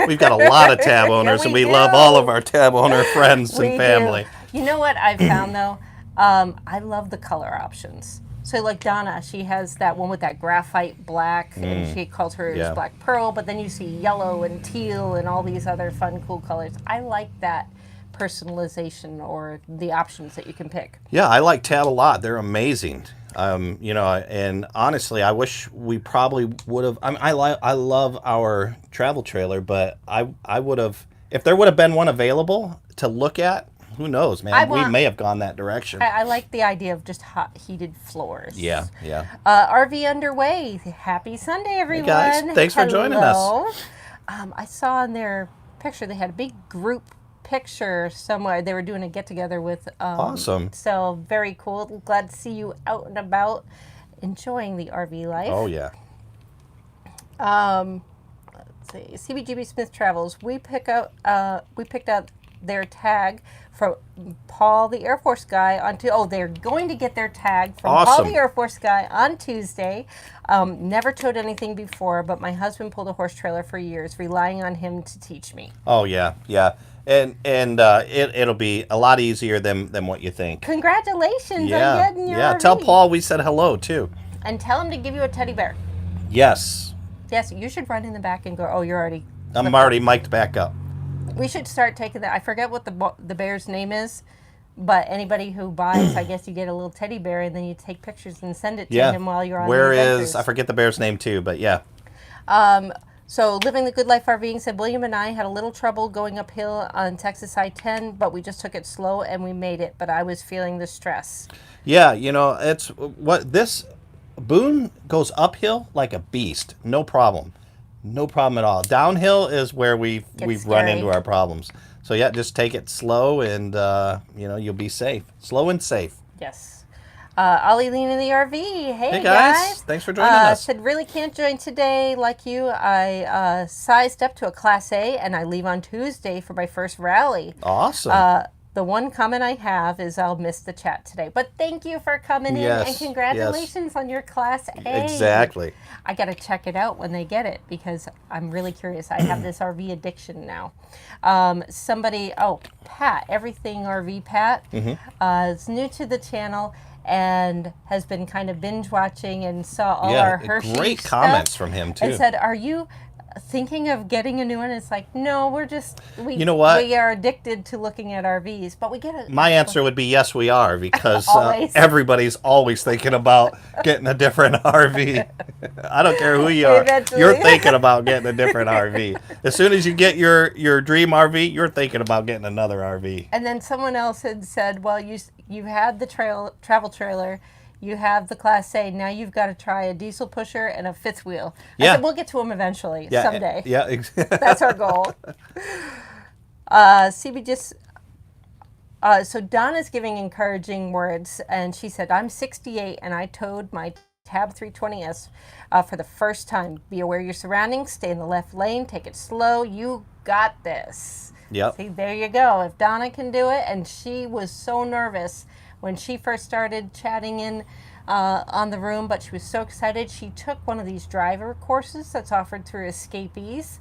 Speaker 1: We've got a lot of tab owners,
Speaker 2: we
Speaker 1: and we
Speaker 2: do.
Speaker 1: love all of our tab owner friends
Speaker 2: We
Speaker 1: and family.
Speaker 2: do. You know what I've found though? I love the color options. So like Donna, she has that one with that graphite black, and she calls hers
Speaker 1: Yeah.
Speaker 2: black pearl, but then you see yellow and teal and all these other fun, cool colors. I like that personalization or the options that you can pick.
Speaker 1: Yeah, I like tab a lot. They're amazing. You know, and honestly, I wish we probably would have. I love our travel trailer, but I would have, if there would have been one available to look at. Who knows, man? We may have gone that direction.
Speaker 2: I like the idea of just hot heated floors.
Speaker 1: Yeah, yeah.
Speaker 2: RV underway. Happy Sunday, everyone.
Speaker 1: guys, thanks for joining us.
Speaker 2: Hello. I saw in their picture they had a big group picture somewhere. They were doing a get together with.
Speaker 1: Awesome.
Speaker 2: So very cool. Glad to see you out and about, enjoying the RV life.
Speaker 1: Oh yeah.
Speaker 2: Let's see. CBGB Smith Travels. We picked out their tag from Paul the Air Force guy they're going to get their tag from Paul
Speaker 1: Awesome.
Speaker 2: the Air Force guy on Tuesday. Never towed anything before, but my husband pulled a horse trailer for years, relying on him to teach me.
Speaker 1: Oh yeah, yeah. And it'll be a lot easier than what you think.
Speaker 2: Congratulations
Speaker 1: Yeah,
Speaker 2: on getting your
Speaker 1: yeah.
Speaker 2: RV.
Speaker 1: Tell Paul we said hello too.
Speaker 2: And tell him to give you a teddy bear.
Speaker 1: Yes,
Speaker 2: Yes, you should run in the back and go, oh, you're already...
Speaker 1: I'm already mic'd back up.
Speaker 2: We should start taking that. I forget what the bear's name is, but anybody who buys, I guess you get a little teddy bear and then you take pictures and send it to
Speaker 1: Yeah.
Speaker 2: him while you're on
Speaker 1: Where
Speaker 2: the adventures.
Speaker 1: is, I forget the bear's name too, but yeah.
Speaker 2: So Living the Good Life RVing said, William and I had a little trouble going uphill on Texas I-10, but we just took it slow and we made it, but I was feeling the stress.
Speaker 1: Yeah, you know, it's what this Boone goes uphill like a beast. No problem. No problem at all. Downhill is where we've run
Speaker 2: scary.
Speaker 1: into our problems. So yeah, just take it slow and you know, you'll be safe. Slow and safe.
Speaker 2: Yes. Ollie Lean in the RV. Hey,
Speaker 1: guys. Thanks for joining us.
Speaker 2: Said, really can't join today like you. I sized up to a Class A and I leave on Tuesday for my first rally.
Speaker 1: Awesome.
Speaker 2: The one comment I have is I'll miss the chat today. But thank you for coming in and
Speaker 1: Yes,
Speaker 2: congratulations on your Class A.
Speaker 1: Exactly.
Speaker 2: I got to check it out when they get it because I'm really curious. I have this RV addiction now. Pat, Everything RV Pat, is new to the channel and has been kind of binge watching and saw all our Hershey
Speaker 1: great
Speaker 2: stuff
Speaker 1: comments from him too.
Speaker 2: and said, "Are you thinking of getting a new one?" It's like, no, we're just
Speaker 1: You know what?
Speaker 2: We are addicted to looking at RVs, but we get it.
Speaker 1: My answer would be yes, we are, because
Speaker 2: Always.
Speaker 1: everybody's always thinking about getting a different RV. I don't care who you are.
Speaker 2: Eventually.
Speaker 1: You're thinking about getting a different RV. As soon as you get your dream RV, you're thinking about getting another RV.
Speaker 2: And then someone else had said, well, you had the travel trailer, you have the Class A, now you've got to try a diesel pusher and a fifth wheel. I
Speaker 1: Yeah.
Speaker 2: said, we'll get to them eventually,
Speaker 1: Yeah,
Speaker 2: someday.
Speaker 1: Yeah.
Speaker 2: That's our goal. CB just... so Donna's giving encouraging words, and she said, I'm 68, and I towed my Tab 320S for the first time. Be aware of your surroundings, stay in the left lane, take it slow, you got this.
Speaker 1: Yep.
Speaker 2: See, there you go. If Donna can do it, and she was so nervous when she first started chatting in on the room, but she was so excited. She took one of these driver courses that's offered through Escapees.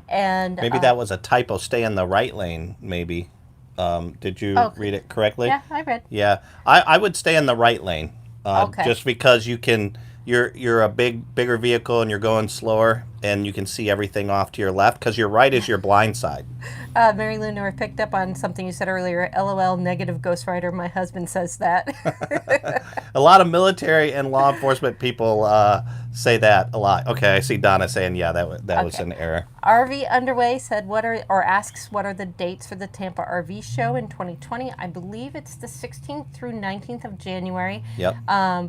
Speaker 2: And
Speaker 1: Maybe that was a typo. Stay in the right lane, maybe. Did you
Speaker 2: Oh,
Speaker 1: read it correctly?
Speaker 2: yeah, I read.
Speaker 1: Yeah, I would stay in the right lane,
Speaker 2: Okay.
Speaker 1: just because you're a bigger vehicle and you're going slower, and you can see everything off to your left because your right is your blind side.
Speaker 2: Mary Lou North picked up on something you said earlier. LOL, negative Ghost Rider. My husband says that.
Speaker 1: A lot of military and law enforcement people say that a lot. Okay, I see Donna saying, yeah, that was an error.
Speaker 2: RV Underway said asks what are the dates for the Tampa RV show in 2020. I believe it's the 16th through 19th of January.
Speaker 1: Yep.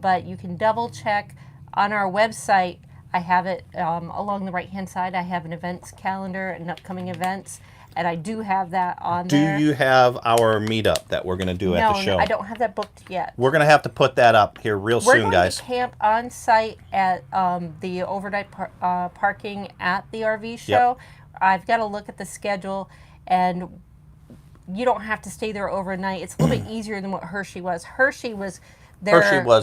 Speaker 2: But you can double check on our website. I have it along the right hand side. I have an events calendar and upcoming events. And I do have that on there.
Speaker 1: Do you have our meetup that we're going to do at the show?
Speaker 2: No, I don't have that booked yet.
Speaker 1: We're going to have to put that up here real soon,
Speaker 2: We're
Speaker 1: guys.
Speaker 2: going to camp on site at the overnight parking at the RV show.
Speaker 1: Yep.
Speaker 2: I've got to look at the schedule, and you don't have to stay there overnight. It's a little bit easier than what Hershey was. Hershey was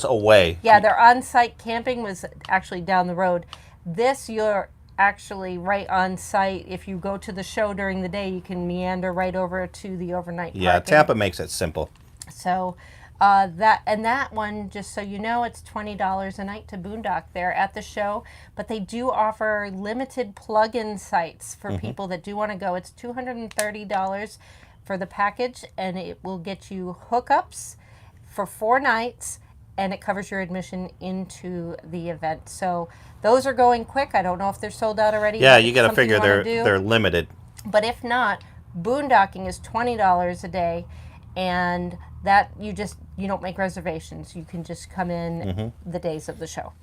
Speaker 1: away.
Speaker 2: Yeah, their on-site camping was actually down the road. This, you're actually right on site. If you go to the show during the day, you can meander right over to the overnight parking.
Speaker 1: Yeah, Tampa makes it simple.
Speaker 2: So that one, just so you know, it's $20 a night to boondock there at the show. But they do offer limited plug-in sites for people that do want to go. It's $230 for the package, and it will get you hookups for 4 nights, and it covers your admission into the event. So those are going quick. I don't know if they're sold out already.
Speaker 1: Yeah, you got to figure they're limited.
Speaker 2: But if not, boondocking is $20 a day, and that you don't make reservations. You can just come in the days of the show.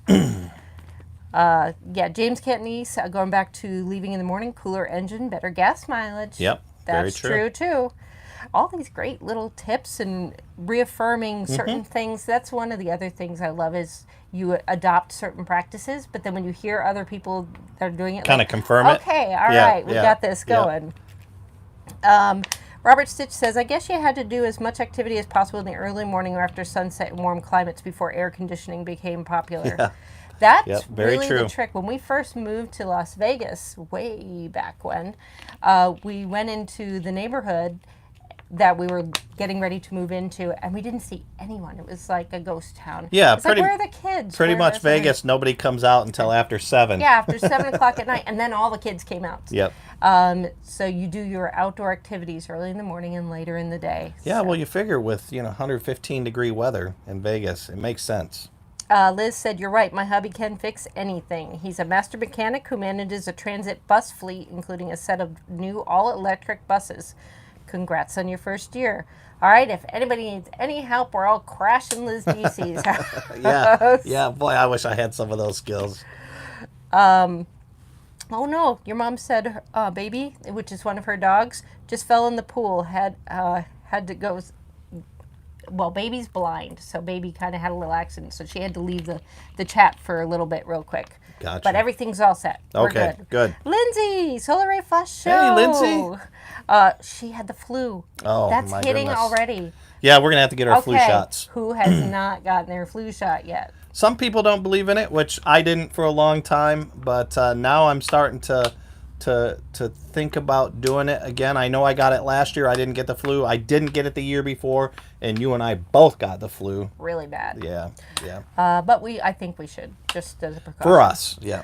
Speaker 2: James Cantonese, going back to leaving in the morning, cooler engine, better gas mileage.
Speaker 1: Yep,
Speaker 2: that's
Speaker 1: very true
Speaker 2: too. All these great little tips and reaffirming certain things. That's one of the other things I love is you adopt certain practices, but then when you hear other people that are doing it,
Speaker 1: kind of confirm it.
Speaker 2: Okay, all right, we got this going. Robert Stitch says, I guess you had to do as much activity as possible in the early morning or after sunset in warm climates before air conditioning became popular. Yeah. That's really the trick. When we first moved to Las Vegas, way back when, we went into the neighborhood that we were getting ready to move into, and we didn't see anyone. It was like a ghost town.
Speaker 1: Yeah,
Speaker 2: it's like, where are the kids?
Speaker 1: Pretty much Vegas, nobody comes out until after 7.
Speaker 2: Yeah, after 7 o'clock at night, and then all the kids came out.
Speaker 1: Yep.
Speaker 2: So you do your outdoor activities early in the morning and later in the day.
Speaker 1: Yeah, well, you figure with 115-degree weather in Vegas, it makes sense.
Speaker 2: Liz said, you're right. My hubby can fix anything. He's a master mechanic who manages a transit bus fleet, including a set of new all-electric buses. Congrats on your first year. All right, if anybody needs any help, we're all crashing Liz DC's house.
Speaker 1: Yeah, boy, I wish I had some of those skills.
Speaker 2: Oh no, your mom said baby, which is one of her dogs, just fell in the pool, had to go. Well, baby's blind, so baby kind of had a little accident, so she had to leave the chat for a little bit real quick.
Speaker 1: Gotcha.
Speaker 2: But everything's all set.
Speaker 1: Okay,
Speaker 2: We're
Speaker 1: good.
Speaker 2: Lindsay, Solar Ray Flush Show.
Speaker 1: Hey, Lindsay.
Speaker 2: She had the flu.
Speaker 1: Oh,
Speaker 2: that's
Speaker 1: my
Speaker 2: hitting
Speaker 1: goodness.
Speaker 2: already.
Speaker 1: Yeah, we're going to have to get our flu shots.
Speaker 2: Who has not gotten their flu shot yet?
Speaker 1: Some people don't believe in it, which I didn't for a long time, but now I'm starting to think about doing it again. I know I got it last year. I didn't get the flu. I didn't get it the year before, and you and I both got the flu.
Speaker 2: Really bad.
Speaker 1: Yeah.
Speaker 2: But I think we should, just as a precaution.
Speaker 1: For us, yeah.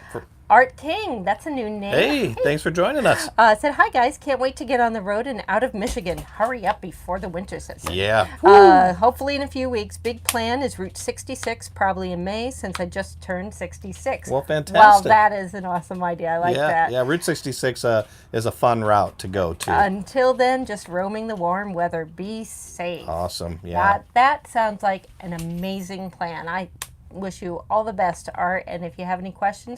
Speaker 2: Art King, that's a new name.
Speaker 1: Hey, thanks for joining us.
Speaker 2: Said, hi guys, can't wait to get on the road and out of Michigan. Hurry up before the winter sets in.
Speaker 1: Yeah.
Speaker 2: Hopefully in a few weeks. Big plan is Route 66, probably in May, since I just turned 66.
Speaker 1: Well, fantastic.
Speaker 2: Well, that is an awesome idea. I like that.
Speaker 1: Yeah, Route 66 is a fun route to go to.
Speaker 2: Until then, just roaming the warm weather. Be safe.
Speaker 1: Awesome, yeah.
Speaker 2: That sounds like an amazing plan. I wish you all the best, Art, and if you have any questions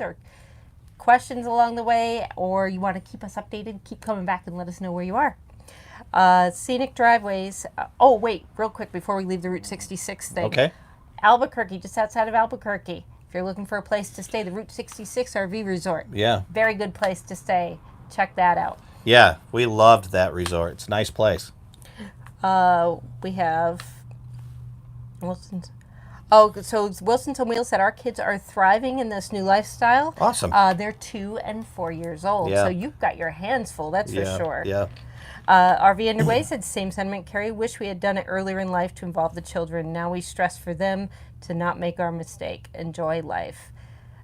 Speaker 2: along the way, or you want to keep us updated, keep coming back and let us know where you are. Scenic driveways. Oh, wait, real quick before we leave the Route 66 thing.
Speaker 1: Okay.
Speaker 2: Albuquerque, just outside of Albuquerque. If you're looking for a place to stay, the Route 66 RV Resort.
Speaker 1: Yeah.
Speaker 2: Very good place to stay. Check that out.
Speaker 1: Yeah, we loved that resort. It's a nice place.
Speaker 2: We have Wilson's. Oh, so Wilson's on Wheels said our kids are thriving in this new lifestyle.
Speaker 1: Awesome.
Speaker 2: They're 2 and 4 years old.
Speaker 1: Yeah.
Speaker 2: So you've got your hands full, that's for sure.
Speaker 1: Yeah.
Speaker 2: RV Underway said, same sentiment, Kerry. Wish we had done it earlier in life to involve the children. Now we stress for them to not make our mistake. Enjoy life.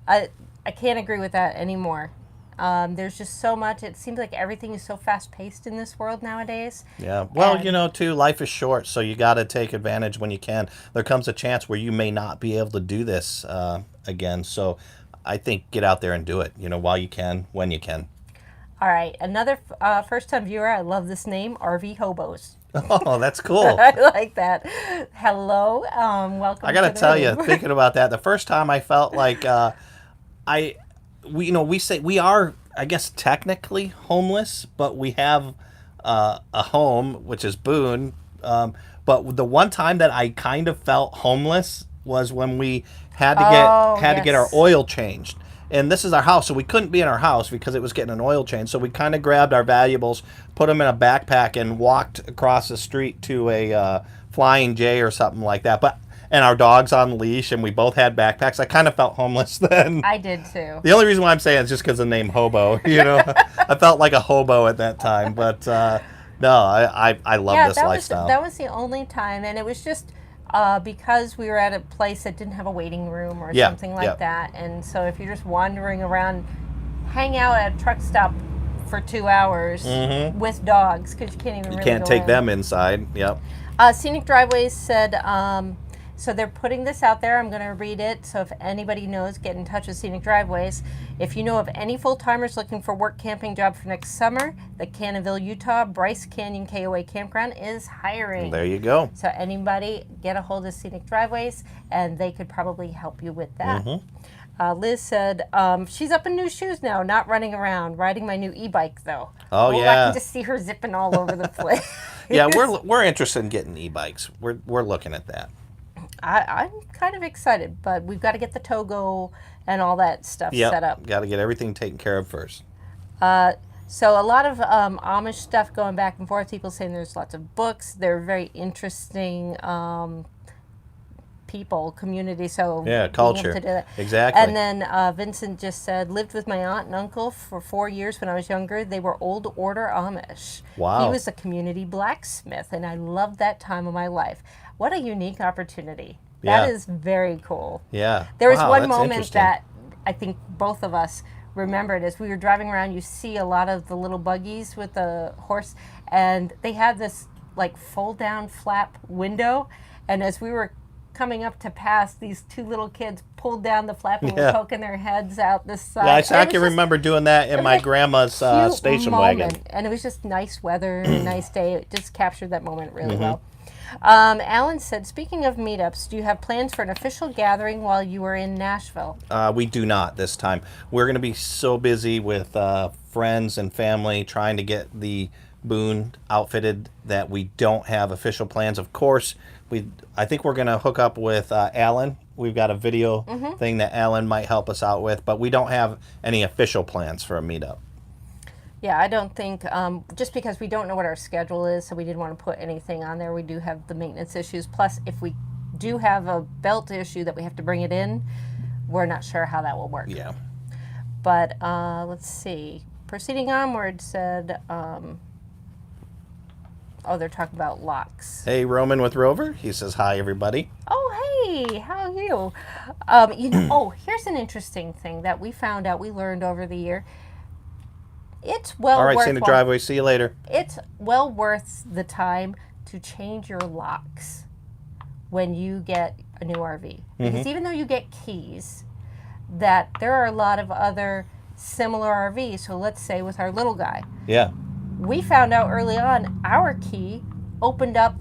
Speaker 2: I can't agree with that anymore. There's just so much. It seems like everything is so fast-paced in this world nowadays.
Speaker 1: Yeah. Well,
Speaker 2: And-
Speaker 1: you know, too, life is short, so you got to take advantage when you can. There comes a chance where you may not be able to do this again. So I think get out there and do it, you know, while you can, when you can.
Speaker 2: All right, another first-time viewer. I love this name, RV Hobos.
Speaker 1: Oh, that's cool.
Speaker 2: I like that. Hello, welcome.
Speaker 1: I got
Speaker 2: to
Speaker 1: to
Speaker 2: the
Speaker 1: tell you,
Speaker 2: room.
Speaker 1: thinking about that, the first time I felt like we say we are, I guess, technically homeless, but we have a home, which is Boone. But the one time that I kind of felt homeless was when we had to get our
Speaker 2: yes.
Speaker 1: oil changed. And this is our house, so we couldn't be in our house because it was getting an oil change. So we kind of grabbed our valuables, put them in a backpack, and walked across the street to a Flying J or something like that. And our dog's on leash, and we both had backpacks. I kind of felt homeless then.
Speaker 2: I did too.
Speaker 1: The only reason why I'm saying it's just because of the name Hobo. You know, I felt like a hobo at that time. But no, I love this lifestyle.
Speaker 2: That was the only time, and it was just because we were at a place that didn't have a waiting room or
Speaker 1: Yeah,
Speaker 2: something like
Speaker 1: yeah.
Speaker 2: that. And so if you're just wandering around, hang out at a truck stop for 2 hours with dogs because you can't even
Speaker 1: You
Speaker 2: really
Speaker 1: can't
Speaker 2: go
Speaker 1: take
Speaker 2: in.
Speaker 1: them inside. Yep.
Speaker 2: Scenic Driveways said, so they're putting this out there. I'm going to read it. So if anybody knows, get in touch with Scenic Driveways. If you know of any full-timers looking for work camping job for next summer, the Cannonville, Utah, Bryce Canyon KOA Campground is hiring.
Speaker 1: There you go.
Speaker 2: So anybody, get a hold of Scenic Driveways, and they could probably help you with that. Liz said she's up in new shoes now, not running around, riding my new e-bike though.
Speaker 1: Oh,
Speaker 2: I
Speaker 1: yeah.
Speaker 2: can just see her zipping all over the place.
Speaker 1: Yeah, we're interested in getting e-bikes. We're looking at that.
Speaker 2: I'm kind of excited, but we've got to get the Togo and all that stuff set up.
Speaker 1: Got to get everything taken care of first.
Speaker 2: So a lot of Amish stuff going back and forth. People saying there's lots of books. They're very interesting people, community. So
Speaker 1: Yeah,
Speaker 2: being
Speaker 1: culture.
Speaker 2: able to do that.
Speaker 1: Exactly.
Speaker 2: And then Vincent just said, lived with my aunt and uncle for 4 years when I was younger. They were old order Amish.
Speaker 1: Wow.
Speaker 2: He was a community blacksmith, and I loved that time of my life. What a unique opportunity. That
Speaker 1: Yeah.
Speaker 2: is very cool.
Speaker 1: Yeah.
Speaker 2: There was
Speaker 1: Wow,
Speaker 2: one
Speaker 1: that's
Speaker 2: moment
Speaker 1: interesting.
Speaker 2: that I think both of us remembered as we were driving around. You see a lot of the little buggies with the horse, and they had this like fold down flap window, and as we were coming up to pass, these two little kids pulled down the flap and were
Speaker 1: Yeah.
Speaker 2: poking their heads out this side.
Speaker 1: Yeah,
Speaker 2: And
Speaker 1: I
Speaker 2: it was
Speaker 1: can
Speaker 2: just
Speaker 1: remember doing that in my
Speaker 2: a
Speaker 1: grandma's
Speaker 2: cute
Speaker 1: station
Speaker 2: moment.
Speaker 1: wagon.
Speaker 2: And it was just nice weather and a nice day. It just captured that moment really
Speaker 1: Mm-hmm.
Speaker 2: well. Alan said, speaking of meetups, do you have plans for an official gathering while you are in Nashville?
Speaker 1: We do not this time. We're going to be so busy with friends and family trying to get the Boone outfitted that we don't have official plans. Of course, I think we're going to hook up with Alan. We've got a video thing that Alan might help us out with, but we don't have any official plans for a meetup.
Speaker 2: Yeah, I don't think, just because we don't know what our schedule is, so we didn't want to put anything on there. We do have the maintenance issues. Plus, if we do have a belt issue that we have to bring it in, we're not sure how that will work.
Speaker 1: Yeah.
Speaker 2: But let's see. Proceeding onward said, they're talking about locks.
Speaker 1: Hey, Roman with Rover. He says, hi, everybody.
Speaker 2: Oh, hey, how are you? Here's an interesting thing that we found out, we learned over the year. It's well
Speaker 1: All right,
Speaker 2: worth
Speaker 1: see you in the driveway. See you later.
Speaker 2: It's well worth the time to change your locks when you get a new RV. Because even though you get keys, that there are a lot of other similar RVs. So let's say with our little guy,
Speaker 1: Yeah.
Speaker 2: we found out early on our key opened up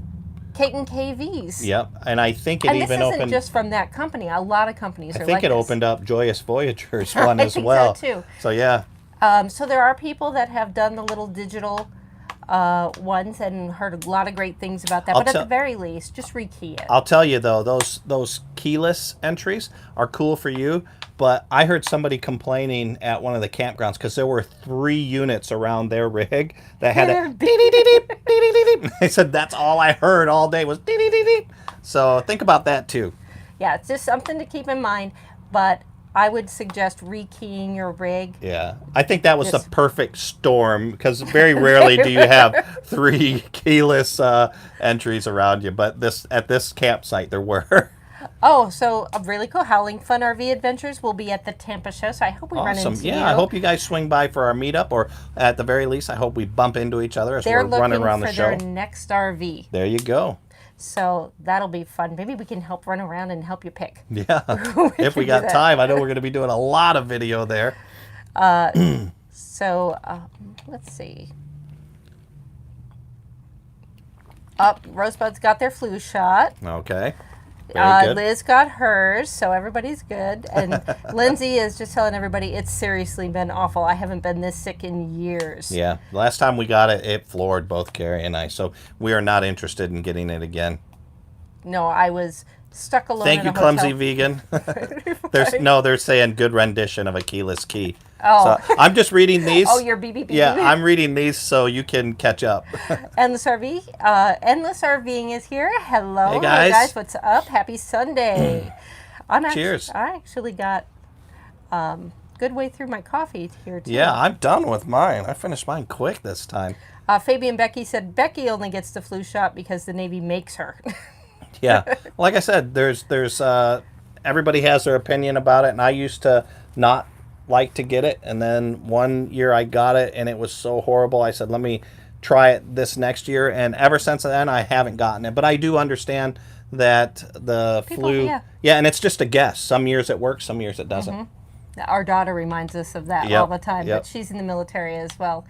Speaker 2: Caton KVs.
Speaker 1: Yep. And I think it
Speaker 2: And this
Speaker 1: even
Speaker 2: isn't
Speaker 1: opened.
Speaker 2: just from that company. A lot of companies
Speaker 1: I
Speaker 2: are
Speaker 1: think
Speaker 2: like
Speaker 1: it
Speaker 2: this.
Speaker 1: opened up Joyous Voyagers one
Speaker 2: I
Speaker 1: as
Speaker 2: think so,
Speaker 1: well.
Speaker 2: too.
Speaker 1: So yeah.
Speaker 2: So there are people that have done the little digital ones and heard a lot of great things about that. But at the very least, just rekey it.
Speaker 1: I'll tell you though, those keyless entries are cool for you. But I heard somebody complaining at one of the campgrounds because there were 3 units around their rig that had a dee-dee-dee-deep, dee-dee-dee-deep. They said that's all I heard all day was dee-dee-dee-deep. So think about that too.
Speaker 2: Yeah, it's just something to keep in mind. But I would suggest rekeying your rig.
Speaker 1: Yeah, I think that was the
Speaker 2: Just-
Speaker 1: perfect storm because very rarely do you have 3 keyless entries around you. But at this campsite there were.
Speaker 2: Oh, so really cool. Howling Fun RV Adventures will be at the Tampa show, so I hope we run
Speaker 1: Awesome.
Speaker 2: into
Speaker 1: Yeah,
Speaker 2: you.
Speaker 1: I hope you guys swing by for our meetup, or at the very least, I hope we bump into each other as
Speaker 2: They're
Speaker 1: we're running
Speaker 2: looking
Speaker 1: around
Speaker 2: for
Speaker 1: the show.
Speaker 2: their next RV.
Speaker 1: There you go.
Speaker 2: So that'll be fun. Maybe we can help run around and help you pick.
Speaker 1: Yeah, if we
Speaker 2: can do
Speaker 1: got
Speaker 2: that.
Speaker 1: time. I know we're going to be doing a lot of video there.
Speaker 2: So let's see. Rosebud's got their flu shot.
Speaker 1: Okay. Very good.
Speaker 2: Liz got hers, so everybody's good. And Lindsay is just telling everybody it's seriously been awful. I haven't been this sick in years.
Speaker 1: Yeah, last time we got it, it floored both Carrie and I, so we are not interested in getting it again.
Speaker 2: No, I was stuck alone
Speaker 1: Thank
Speaker 2: in
Speaker 1: you,
Speaker 2: a
Speaker 1: clumsy
Speaker 2: hotel.
Speaker 1: vegan. They're saying good rendition of a keyless key.
Speaker 2: Oh.
Speaker 1: So I'm just reading these.
Speaker 2: Oh, you're BBB.
Speaker 1: Yeah, I'm reading these so you can catch up.
Speaker 2: Endless RV. Endless RVing is here. Hello.
Speaker 1: Hey, guys.
Speaker 2: What's up? Happy Sunday.
Speaker 1: Cheers.
Speaker 2: I actually got good way through my coffee here, too.
Speaker 1: Yeah, I'm done with mine. I finished mine quick this time.
Speaker 2: Fabian Becky said Becky only gets the flu shot because the Navy makes her.
Speaker 1: Yeah, like I said, there's everybody has their opinion about it, and I used to not like to get it, and then one year I got it, and it was so horrible. I said, let me try it this next year, and ever since then I haven't gotten it. But I do understand that the flu,
Speaker 2: yeah.
Speaker 1: and it's just a guess. Some years it works, some years it doesn't.
Speaker 2: Our daughter reminds us of that
Speaker 1: Yep,
Speaker 2: all the time,
Speaker 1: yep.
Speaker 2: but she's in the military as well.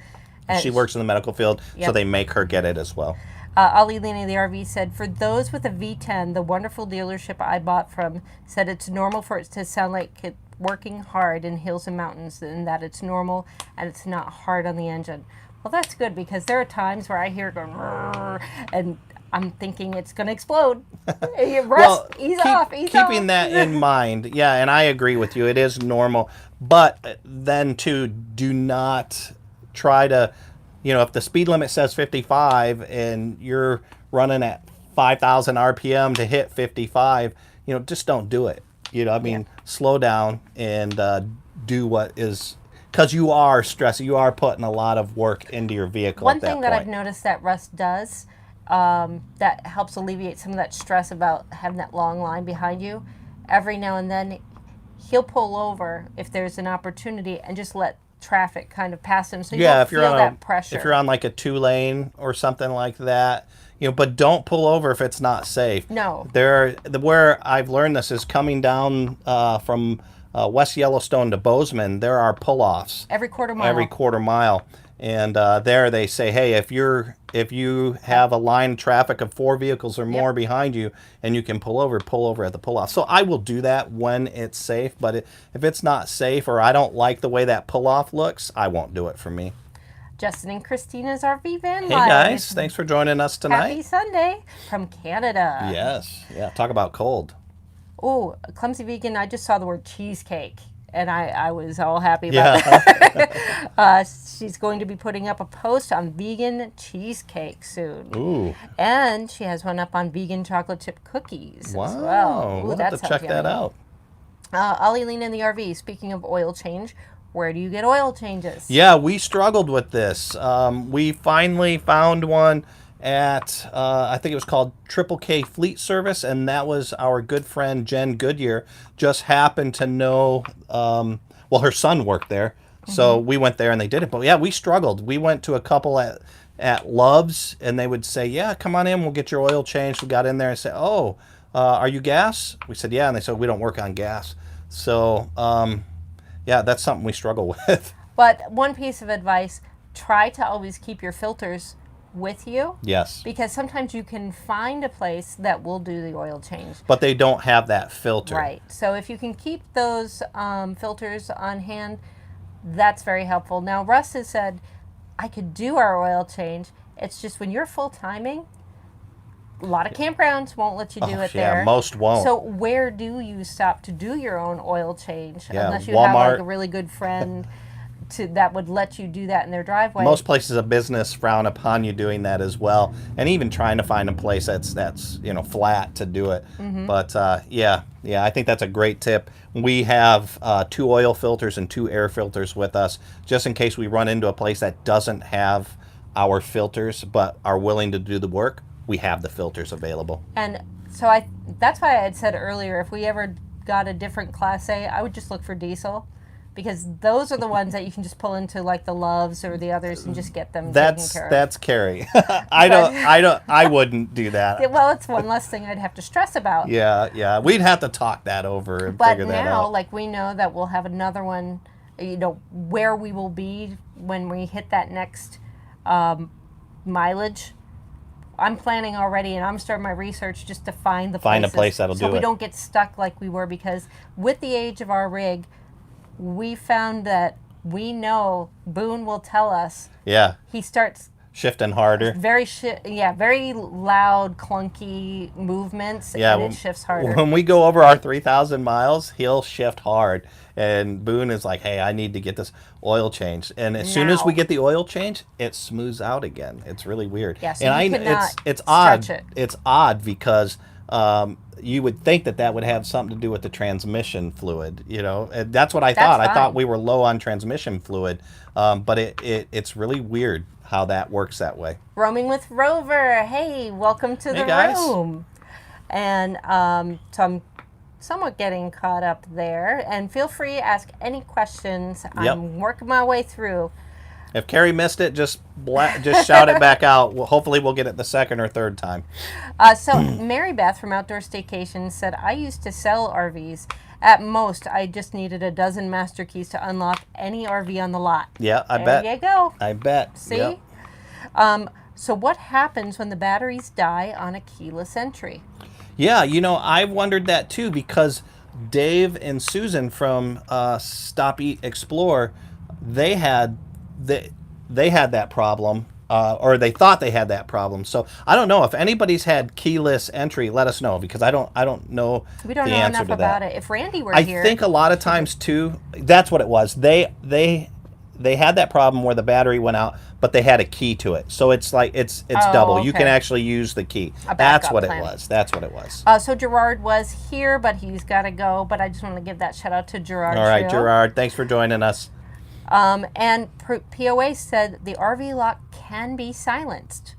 Speaker 2: And
Speaker 1: She works in the medical field, so
Speaker 2: Yep.
Speaker 1: they make her get it as well.
Speaker 2: Ali Lena, the RV, said, for those with a V10, the wonderful dealership I bought from said it's normal for it to sound like it's working hard in hills and mountains, and that it's normal and it's not hard on the engine. Well, that's good, because there are times where I hear it going, "Rrr," and I'm thinking it's going to explode. Russ, ease off.
Speaker 1: Keeping that in mind, yeah, and I agree with you. It is normal, but then too, do not try to, if the speed limit says 55 and you're running at 5,000 RPM to hit 55, just don't do it. Slow down and do what is, because you are stressing, you are putting a lot of work into your vehicle.
Speaker 2: One
Speaker 1: at that
Speaker 2: thing that
Speaker 1: point.
Speaker 2: I've noticed that Russ does that helps alleviate some of that stress about having that long line behind you, every now and then he'll pull over if there's an opportunity and just let traffic kind of pass him, so you don't feel that pressure.
Speaker 1: If you're on like a 2-lane or something like that, but don't pull over if it's not safe.
Speaker 2: No.
Speaker 1: Where I've learned this is coming down from West Yellowstone to Bozeman. There are pull-offs
Speaker 2: every quarter mile.
Speaker 1: Every quarter mile, and there they say, hey, if you have a line of traffic of 4 vehicles or more behind you, and you can pull over at the pull-off. So I will do that when it's safe, but if it's not safe or I don't like the way that pull-off looks, I won't do it for me.
Speaker 2: Justin and Christina's RV van
Speaker 1: Hey
Speaker 2: life.
Speaker 1: guys, thanks for joining us tonight.
Speaker 2: Happy Sunday from Canada.
Speaker 1: Yes, yeah. Talk about cold.
Speaker 2: Oh, Clumsy Vegan, I just saw the word cheesecake, and I was all happy about that. She's going to be putting up a post on vegan cheesecake soon.
Speaker 1: Ooh.
Speaker 2: And she has one up on vegan chocolate chip cookies
Speaker 1: Wow.
Speaker 2: as well. Ooh,
Speaker 1: We'll
Speaker 2: that
Speaker 1: have to
Speaker 2: sounds
Speaker 1: check that
Speaker 2: yummy.
Speaker 1: out.
Speaker 2: Ollie Lena in the RV, speaking of oil change, where do you get oil changes?
Speaker 1: Yeah, we struggled with this. We finally found one at, I think it was called Triple K Fleet Service, and that was our good friend Jen Goodyear. Just happened to know, her son worked there, so we went there and they did it. But yeah, we struggled. We went to a couple at Love's, and they would say, yeah, come on in, we'll get your oil changed. We got in there and said, oh, are you gas? We said, yeah, and they said, we don't work on gas. So, yeah, that's something we struggle with.
Speaker 2: But one piece of advice, try to always keep your filters with you.
Speaker 1: Yes.
Speaker 2: Because sometimes you can find a place that will do the oil change.
Speaker 1: But they don't have that filter.
Speaker 2: Right. So if you can keep those filters on hand, that's very helpful. Now, Russ has said, I could do our oil change. It's just when you're full timing, a lot of campgrounds won't let you do it there.
Speaker 1: Yeah, most won't.
Speaker 2: So where do you stop to do your own oil change?
Speaker 1: Yeah,
Speaker 2: unless you have like
Speaker 1: Walmart.
Speaker 2: a really good friend that would let you do that in their driveway.
Speaker 1: Most places of business frown upon you doing that as well, and even trying to find a place that's flat to do it. But yeah, I think that's a great tip. We have 2 oil filters and 2 air filters with us, just in case we run into a place that doesn't have our filters but are willing to do the work. We have the filters available.
Speaker 2: And so that's why I had said earlier, if we ever got a different Class A, I would just look for diesel, because those are the ones that you can just pull into like the Loves or the others and just get them taken care of.
Speaker 1: That's Kerry. I wouldn't do that.
Speaker 2: Well, it's one less thing I'd have to stress about.
Speaker 1: Yeah. We'd have to talk that over and figure that out. But
Speaker 2: now, like, we know that we'll have another one, where we will be when we hit that next mileage. I'm planning already, and I'm starting my research just to find a place that'll do it. So we don't get stuck like we were, because with the age of our rig, we found that we know Boone will tell us.
Speaker 1: Yeah.
Speaker 2: He starts
Speaker 1: shifting harder.
Speaker 2: Very loud, clunky movements, and it shifts harder.
Speaker 1: When we go over our 3,000 miles, he'll shift hard. And Boone is like, hey, I need to get this oil changed. And as soon as we get the oil change, it smooths out again. It's really weird.
Speaker 2: Yeah, so
Speaker 1: it's odd. It's odd because you would think that would have something to do with the transmission fluid. And that's what I thought. I thought we were low on transmission fluid, but it's really weird how that works that way.
Speaker 2: Roaming with Rover. Hey, welcome to the room. And so I'm somewhat getting caught up there, and feel free to ask any questions. I'm working my way through.
Speaker 1: If Kerry missed it, just shout it back out. Hopefully we'll get it the second or third time.
Speaker 2: So Mary Beth from Outdoor Staycation said, I used to sell RVs. At most, I just needed a dozen master keys to unlock any RV on the lot.
Speaker 1: Yeah, I bet.
Speaker 2: There you go.
Speaker 1: I bet.
Speaker 2: See?
Speaker 1: Yep.
Speaker 2: So what happens when the batteries die on a keyless entry?
Speaker 1: Yeah, I've wondered that too, because Dave and Susan from Stop Eat Explore, they had that problem, or they thought they had that problem. So I don't know if anybody's had keyless entry. Let us know, because I don't know.
Speaker 2: We don't know enough about it. If Randy were here,
Speaker 1: I think a lot of times too, that's what it was. They had that problem where the battery went out, but they had a key to it. So it's like it's double. Okay. You can actually use the key. That's what it was. That's what it was.
Speaker 2: So Gerard was here, but he's got to go. But I just want to give that shout out to Gerard.
Speaker 1: All right, Gerard, thanks for joining us.
Speaker 2: And POA said the RV lock can be silenced.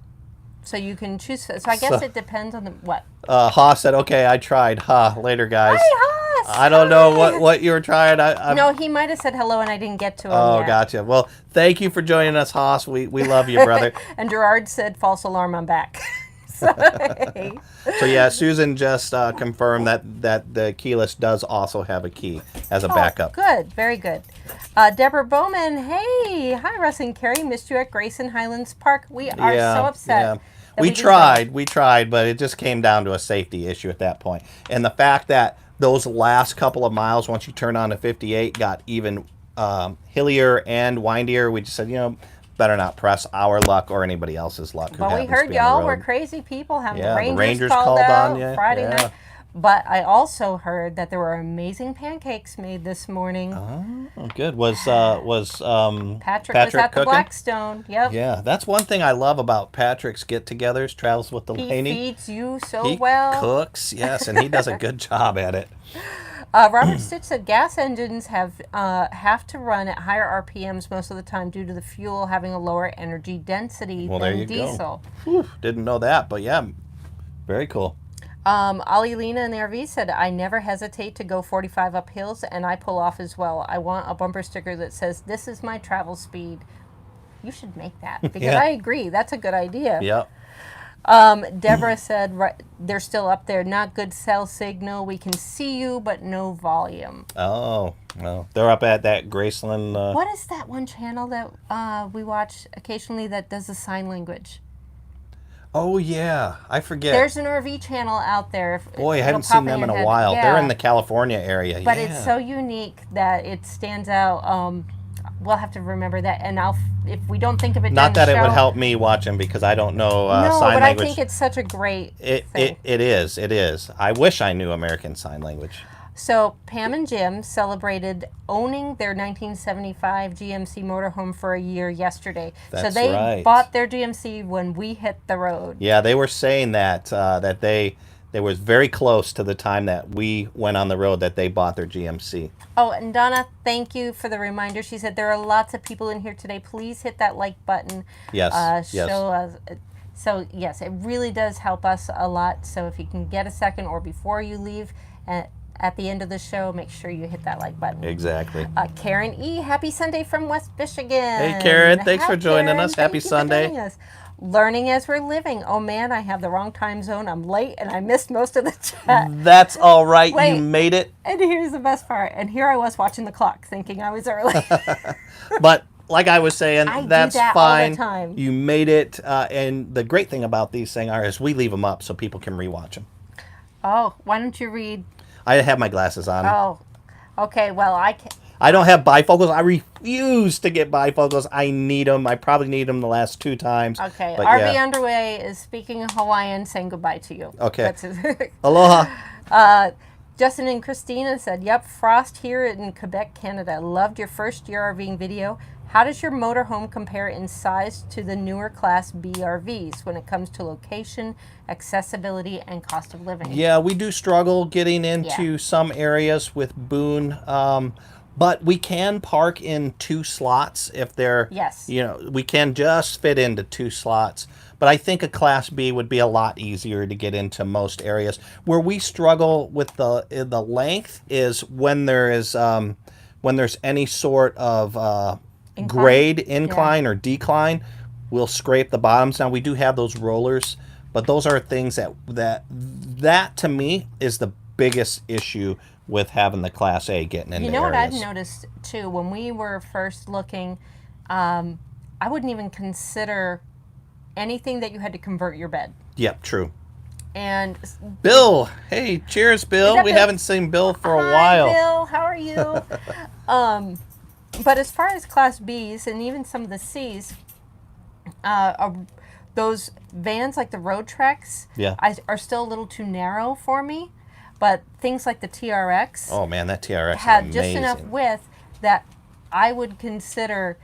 Speaker 2: So you can choose. So I guess it depends on what.
Speaker 1: Haas said, okay, I tried. Later, guys.
Speaker 2: Hi, Haas.
Speaker 1: I don't know what you were trying.
Speaker 2: No, he might have said hello and I didn't get to him yet.
Speaker 1: Gotcha. Well, thank you for joining us, Haas. We love you, brother.
Speaker 2: And Gerard said, false alarm, I'm back.
Speaker 1: So yeah, Susan just confirmed that the keyless does also have a key as a backup.
Speaker 2: Good, very good. Deborah Bowman, hey, hi Russ and Kerry, missed you at Grayson Highlands Park. We are so upset.
Speaker 1: Yeah. We tried, but it just came down to a safety issue at that point. And the fact that those last couple of miles, once you turn on to 58, got even hillier and windier, we just said, better not press our luck or anybody else's luck.
Speaker 2: Well, we heard y'all were crazy people.
Speaker 1: The
Speaker 2: Rangers called out on Friday night. But I also heard that there were amazing pancakes made this morning.
Speaker 1: Oh, good. Was Patrick
Speaker 2: was at
Speaker 1: cooking?
Speaker 2: The Blackstone. Yep.
Speaker 1: Yeah, that's one thing I love about Patrick's get-togethers, travels with Delaney.
Speaker 2: He feeds you so well.
Speaker 1: He cooks, yes, and he does a good job at it.
Speaker 2: Robert Stitch said gas engines have to run at higher RPMs most of the time due to the fuel having a lower energy density than diesel.
Speaker 1: Whew, didn't know that, but yeah, very cool.
Speaker 2: Ollie Lena in the RV said, I never hesitate to go 45 up hills, and I pull off as well. I want a bumper sticker that says, this is my travel speed. You should make that, because I agree. That's a good idea.
Speaker 1: Yep.
Speaker 2: Deborah said, they're still up there. Not good cell signal. We can see you, but no volume.
Speaker 1: Oh, well, they're up at that Graceland.
Speaker 2: What is that one channel that we watch occasionally that does the sign language?
Speaker 1: Oh, yeah. I forget.
Speaker 2: There's an RV channel out there.
Speaker 1: Boy, I haven't seen them in a while. Yeah. They're in the California area.
Speaker 2: But it's so unique that it stands out. We'll have to remember that. And if we don't think of it,
Speaker 1: not that it would help me watch them, because I don't know sign language.
Speaker 2: I think it's such a great thing.
Speaker 1: It is. I wish I knew American Sign Language.
Speaker 2: So Pam and Jim celebrated owning their 1975 GMC motorhome for a year yesterday. So
Speaker 1: That's
Speaker 2: they
Speaker 1: right.
Speaker 2: bought their GMC when we hit the road.
Speaker 1: Yeah, they were saying that that they was very close to the time that we went on the road that they bought their GMC.
Speaker 2: Oh, and Donna, thank you for the reminder. She said there are lots of people in here today. Please hit that like button.
Speaker 1: Yes, yes.
Speaker 2: Show us. So yes, it really does help us a lot. So if you can get a second or before you leave at the end of the show, make sure you hit that like button.
Speaker 1: Exactly.
Speaker 2: Karen E, happy Sunday from West Michigan.
Speaker 1: Hey Karen, thanks
Speaker 2: Hi,
Speaker 1: for joining
Speaker 2: Karen.
Speaker 1: us. Happy
Speaker 2: Thank you for
Speaker 1: Sunday.
Speaker 2: joining us. Learning as we're living. Oh man, I have the wrong time zone. I'm late and I missed most of the chat.
Speaker 1: That's all right.
Speaker 2: Wait.
Speaker 1: You made it.
Speaker 2: And here's the best part. And here I was watching the clock thinking I was early.
Speaker 1: But like I was saying,
Speaker 2: I do
Speaker 1: that's
Speaker 2: that all the
Speaker 1: fine.
Speaker 2: time.
Speaker 1: You made it. And the great thing about these things is we leave them up so people can rewatch them.
Speaker 2: Oh, why don't you read?
Speaker 1: I have my glasses on.
Speaker 2: Oh, okay. Well, I can.
Speaker 1: I don't have bifocals. I refuse to get bifocals. I need them. I probably need them the last 2 times.
Speaker 2: Okay.
Speaker 1: But
Speaker 2: RV
Speaker 1: yeah.
Speaker 2: Underway is speaking Hawaiian, saying goodbye to you.
Speaker 1: Okay.
Speaker 2: That's it.
Speaker 1: Aloha.
Speaker 2: Justin and Christina said, "Yep, frost here in Quebec, Canada. Loved your first year RVing video. How does your motorhome compare in size to the newer Class B RVs when it comes to location, accessibility, and cost of living?"
Speaker 1: Yeah, we do struggle getting into some areas with Boone. But we can park in 2 slots if they're,
Speaker 2: Yes.
Speaker 1: you know, we can just fit into 2 slots. But I think a Class B would be a lot easier to get into most areas. Where we struggle with the length is when there is when there's any sort of grade, incline, or decline, we'll scrape the bottoms. Now we do have those rollers, but those are things that to me is the biggest issue with having the Class A getting into areas.
Speaker 2: You know what I've noticed too, when we were first looking, I wouldn't even consider anything that you had to convert your bed.
Speaker 1: Yep, true.
Speaker 2: And
Speaker 1: Bill, hey, cheers, Bill. We
Speaker 2: Bill?
Speaker 1: haven't seen Bill for a
Speaker 2: Hi,
Speaker 1: while.
Speaker 2: Bill, how are you? But as far as Class Bs and even some of the Cs, those vans like the Road Treks are still a little too narrow for me. But things like the TRX
Speaker 1: Oh man, that TRX
Speaker 2: had
Speaker 1: is
Speaker 2: just
Speaker 1: amazing.
Speaker 2: enough width that I would consider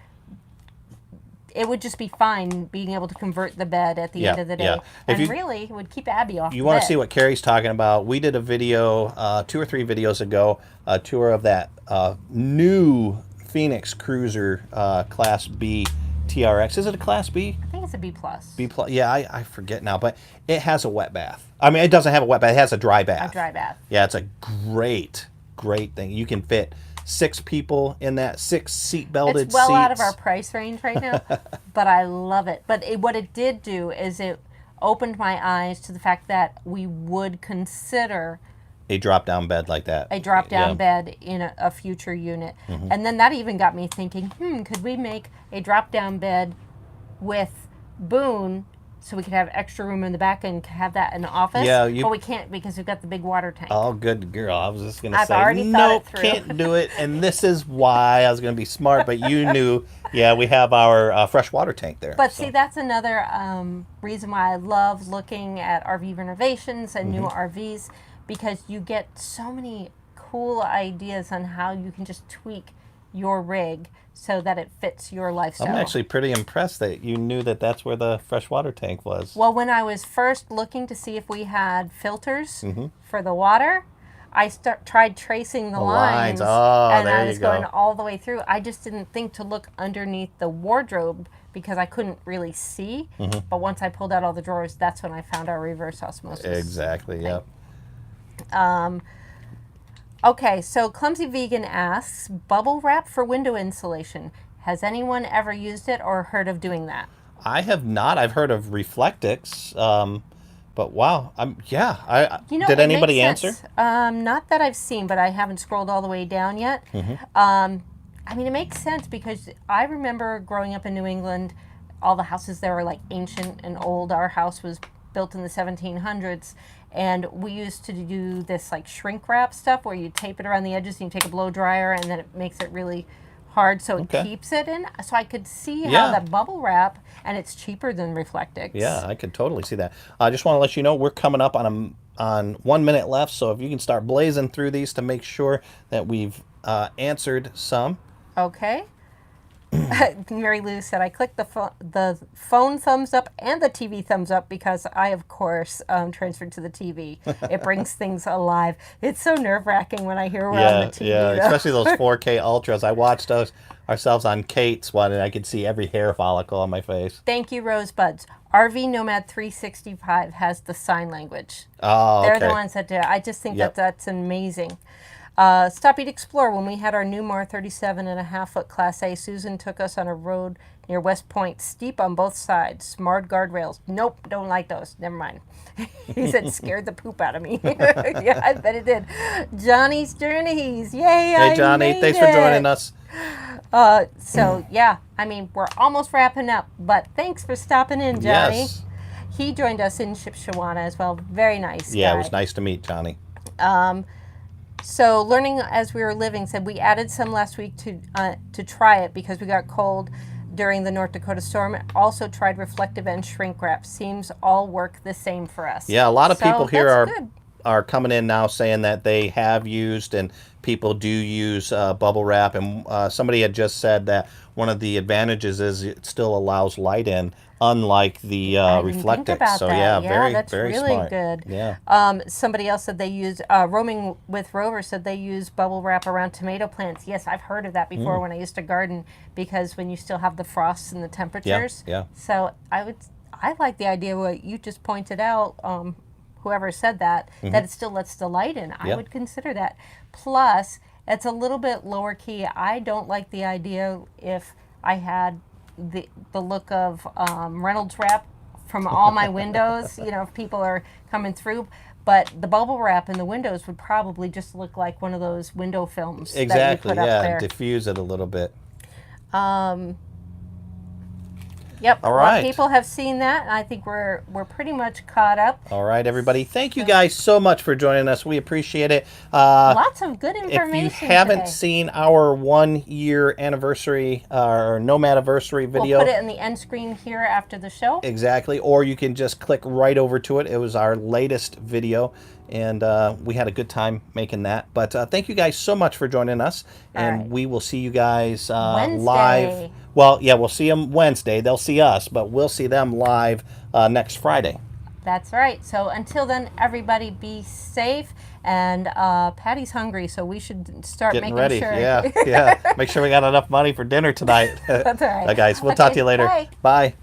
Speaker 2: it would just be fine being able to convert the bed at the end of the day.
Speaker 1: If
Speaker 2: And really, it would keep Abby off
Speaker 1: You
Speaker 2: the
Speaker 1: want
Speaker 2: bed.
Speaker 1: to see what Carrie's talking about? We did a video 2 or 3 videos ago, a tour of that new Phoenix Cruiser Class B TRX. Is it a Class B?
Speaker 2: I think it's a B+.
Speaker 1: B+. Yeah, I forget now, but it has a wet bath. I mean, it doesn't have a wet bath. It has a dry bath.
Speaker 2: A dry bath.
Speaker 1: Yeah, it's a great thing. You can fit 6 people in that, 6 seat-belted
Speaker 2: It's well
Speaker 1: seats.
Speaker 2: out of our price range right now, but I love it. But what it did do is it opened my eyes to the fact that we would consider
Speaker 1: a drop-down bed like that.
Speaker 2: a drop-down bed in a future unit.
Speaker 1: Mm-hmm.
Speaker 2: And then that even got me thinking, could we make a drop-down bed with Boone so we could have extra room in the back and have that in the office?
Speaker 1: Yeah,
Speaker 2: but we can't because we've got the big water tank.
Speaker 1: Oh, good girl. I was just going to
Speaker 2: I've
Speaker 1: say,
Speaker 2: already thought
Speaker 1: nope,
Speaker 2: it through.
Speaker 1: can't do it. And this is why I was going to be smart, but you knew, we have our fresh water tank there.
Speaker 2: But see, that's another reason why I love looking at RV renovations and new RVs, because you get so many cool ideas on how you can just tweak your rig so that it fits your lifestyle.
Speaker 1: I'm actually pretty impressed that you knew that that's where the freshwater tank was.
Speaker 2: Well, when I was first looking to see if we had filters for the water, I tried tracing the lines,
Speaker 1: Oh,
Speaker 2: and
Speaker 1: there
Speaker 2: I
Speaker 1: you
Speaker 2: was
Speaker 1: go.
Speaker 2: going all the way through. I just didn't think to look underneath the wardrobe because I couldn't really see. But once I pulled out all the drawers, that's when I found our reverse osmosis.
Speaker 1: Exactly, yep.
Speaker 2: Okay, so Clumsy Vegan asks, bubble wrap for window insulation. Has anyone ever used it or heard of doing that?
Speaker 1: I have not. I've heard of Reflectix, but wow. Did anybody answer?
Speaker 2: Not that I've seen, but I haven't scrolled all the way down yet. I mean, it makes sense because I remember growing up in New England, all the houses there were like ancient and old. Our house was built in the 1700s, and we used to do this like shrink wrap stuff where you tape it around the edges and you take a blow dryer and then it makes it really hard so it keeps it in. So I could see how that bubble wrap, and it's cheaper than Reflectix.
Speaker 1: Yeah, I could totally see that. I just want to let you know we're coming up on on 1 minute left, so if you can start blazing through these to make sure that we've answered some.
Speaker 2: Okay. Mary Lou said, I clicked the phone thumbs up and the TV thumbs up because I, of course, transferred to the TV. It brings things alive. It's so nerve-wracking when I hear we're on the TV.
Speaker 1: Yeah,
Speaker 2: though.
Speaker 1: especially those 4K Ultras. I watched those ourselves on Kate's one, and I could see every hair follicle on my face.
Speaker 2: Thank you, Rosebuds. RV Nomad 365 has the sign language.
Speaker 1: Oh, okay.
Speaker 2: They're the ones that do it. I just think
Speaker 1: Yep.
Speaker 2: that's amazing. Stop Eat Explore, when we had our Newmar 37.5-foot Class A, Susan took us on a road near West Point, steep on both sides, smart guardrails. Nope, don't like those. Never mind. He said, scared the poop out of me. Yeah, I bet it did. Johnny's Journeys. Yay,
Speaker 1: Hey, Johnny, thanks for joining us.
Speaker 2: So, yeah, I mean, we're almost wrapping up, but thanks for stopping in, Johnny.
Speaker 1: Yes.
Speaker 2: He joined us in Shipshawana as well. Very nice
Speaker 1: Yeah,
Speaker 2: guy.
Speaker 1: it was nice to meet Johnny.
Speaker 2: So Learning as We Were Living said we added some last week to try it because we got cold during the North Dakota storm. Also tried reflective and shrink wrap. Seems all work the same for us.
Speaker 1: Yeah, a lot of people here
Speaker 2: that's good.
Speaker 1: are coming in now saying that they have used and people do use bubble wrap. And somebody had just said that one of the advantages is it still allows light in, unlike the reflective. So
Speaker 2: that.
Speaker 1: yeah,
Speaker 2: that's
Speaker 1: very
Speaker 2: really
Speaker 1: smart.
Speaker 2: good.
Speaker 1: Yeah.
Speaker 2: Somebody else said they use Roaming with Rover said they use bubble wrap around tomato plants. Yes, I've heard of that before when I used to garden, because when you still have the frosts and the temperatures.
Speaker 1: Yeah.
Speaker 2: So I like the idea what you just pointed out. Whoever said that it still lets the light in. I would consider that. Plus, it's a little bit lower key. I don't like the idea if I had the look of Reynolds wrap from all my windows, if people are coming through. But the bubble wrap in the windows would probably just look like one of those window films
Speaker 1: Exactly,
Speaker 2: that you put up there.
Speaker 1: diffuse it a little bit.
Speaker 2: Yep.
Speaker 1: All
Speaker 2: A lot
Speaker 1: right.
Speaker 2: of people have seen that, and I think we're pretty much caught up.
Speaker 1: All right, everybody. Thank you guys so much for joining us. We appreciate it.
Speaker 2: Lots of good information.
Speaker 1: If you haven't
Speaker 2: today.
Speaker 1: seen our 1-year anniversary or Nomadiversary video,
Speaker 2: We'll put it in the end screen here after the show.
Speaker 1: exactly, or you can just click right over to it. It was our latest video, and we had a good time making that. But thank you guys so much for joining us, and
Speaker 2: right.
Speaker 1: we will see you guys
Speaker 2: Wednesday.
Speaker 1: live. Well, yeah, we'll see them Wednesday. They'll see us, but we'll see them live next Friday.
Speaker 2: That's right. So until then, everybody be safe. And Patty's hungry, so we should start
Speaker 1: Getting
Speaker 2: making
Speaker 1: ready.
Speaker 2: sure.
Speaker 1: Yeah. Make sure we got enough money for dinner tonight.
Speaker 2: That's all right.
Speaker 1: Bye, guys. We'll talk to you later.
Speaker 2: Bye.
Speaker 1: Bye.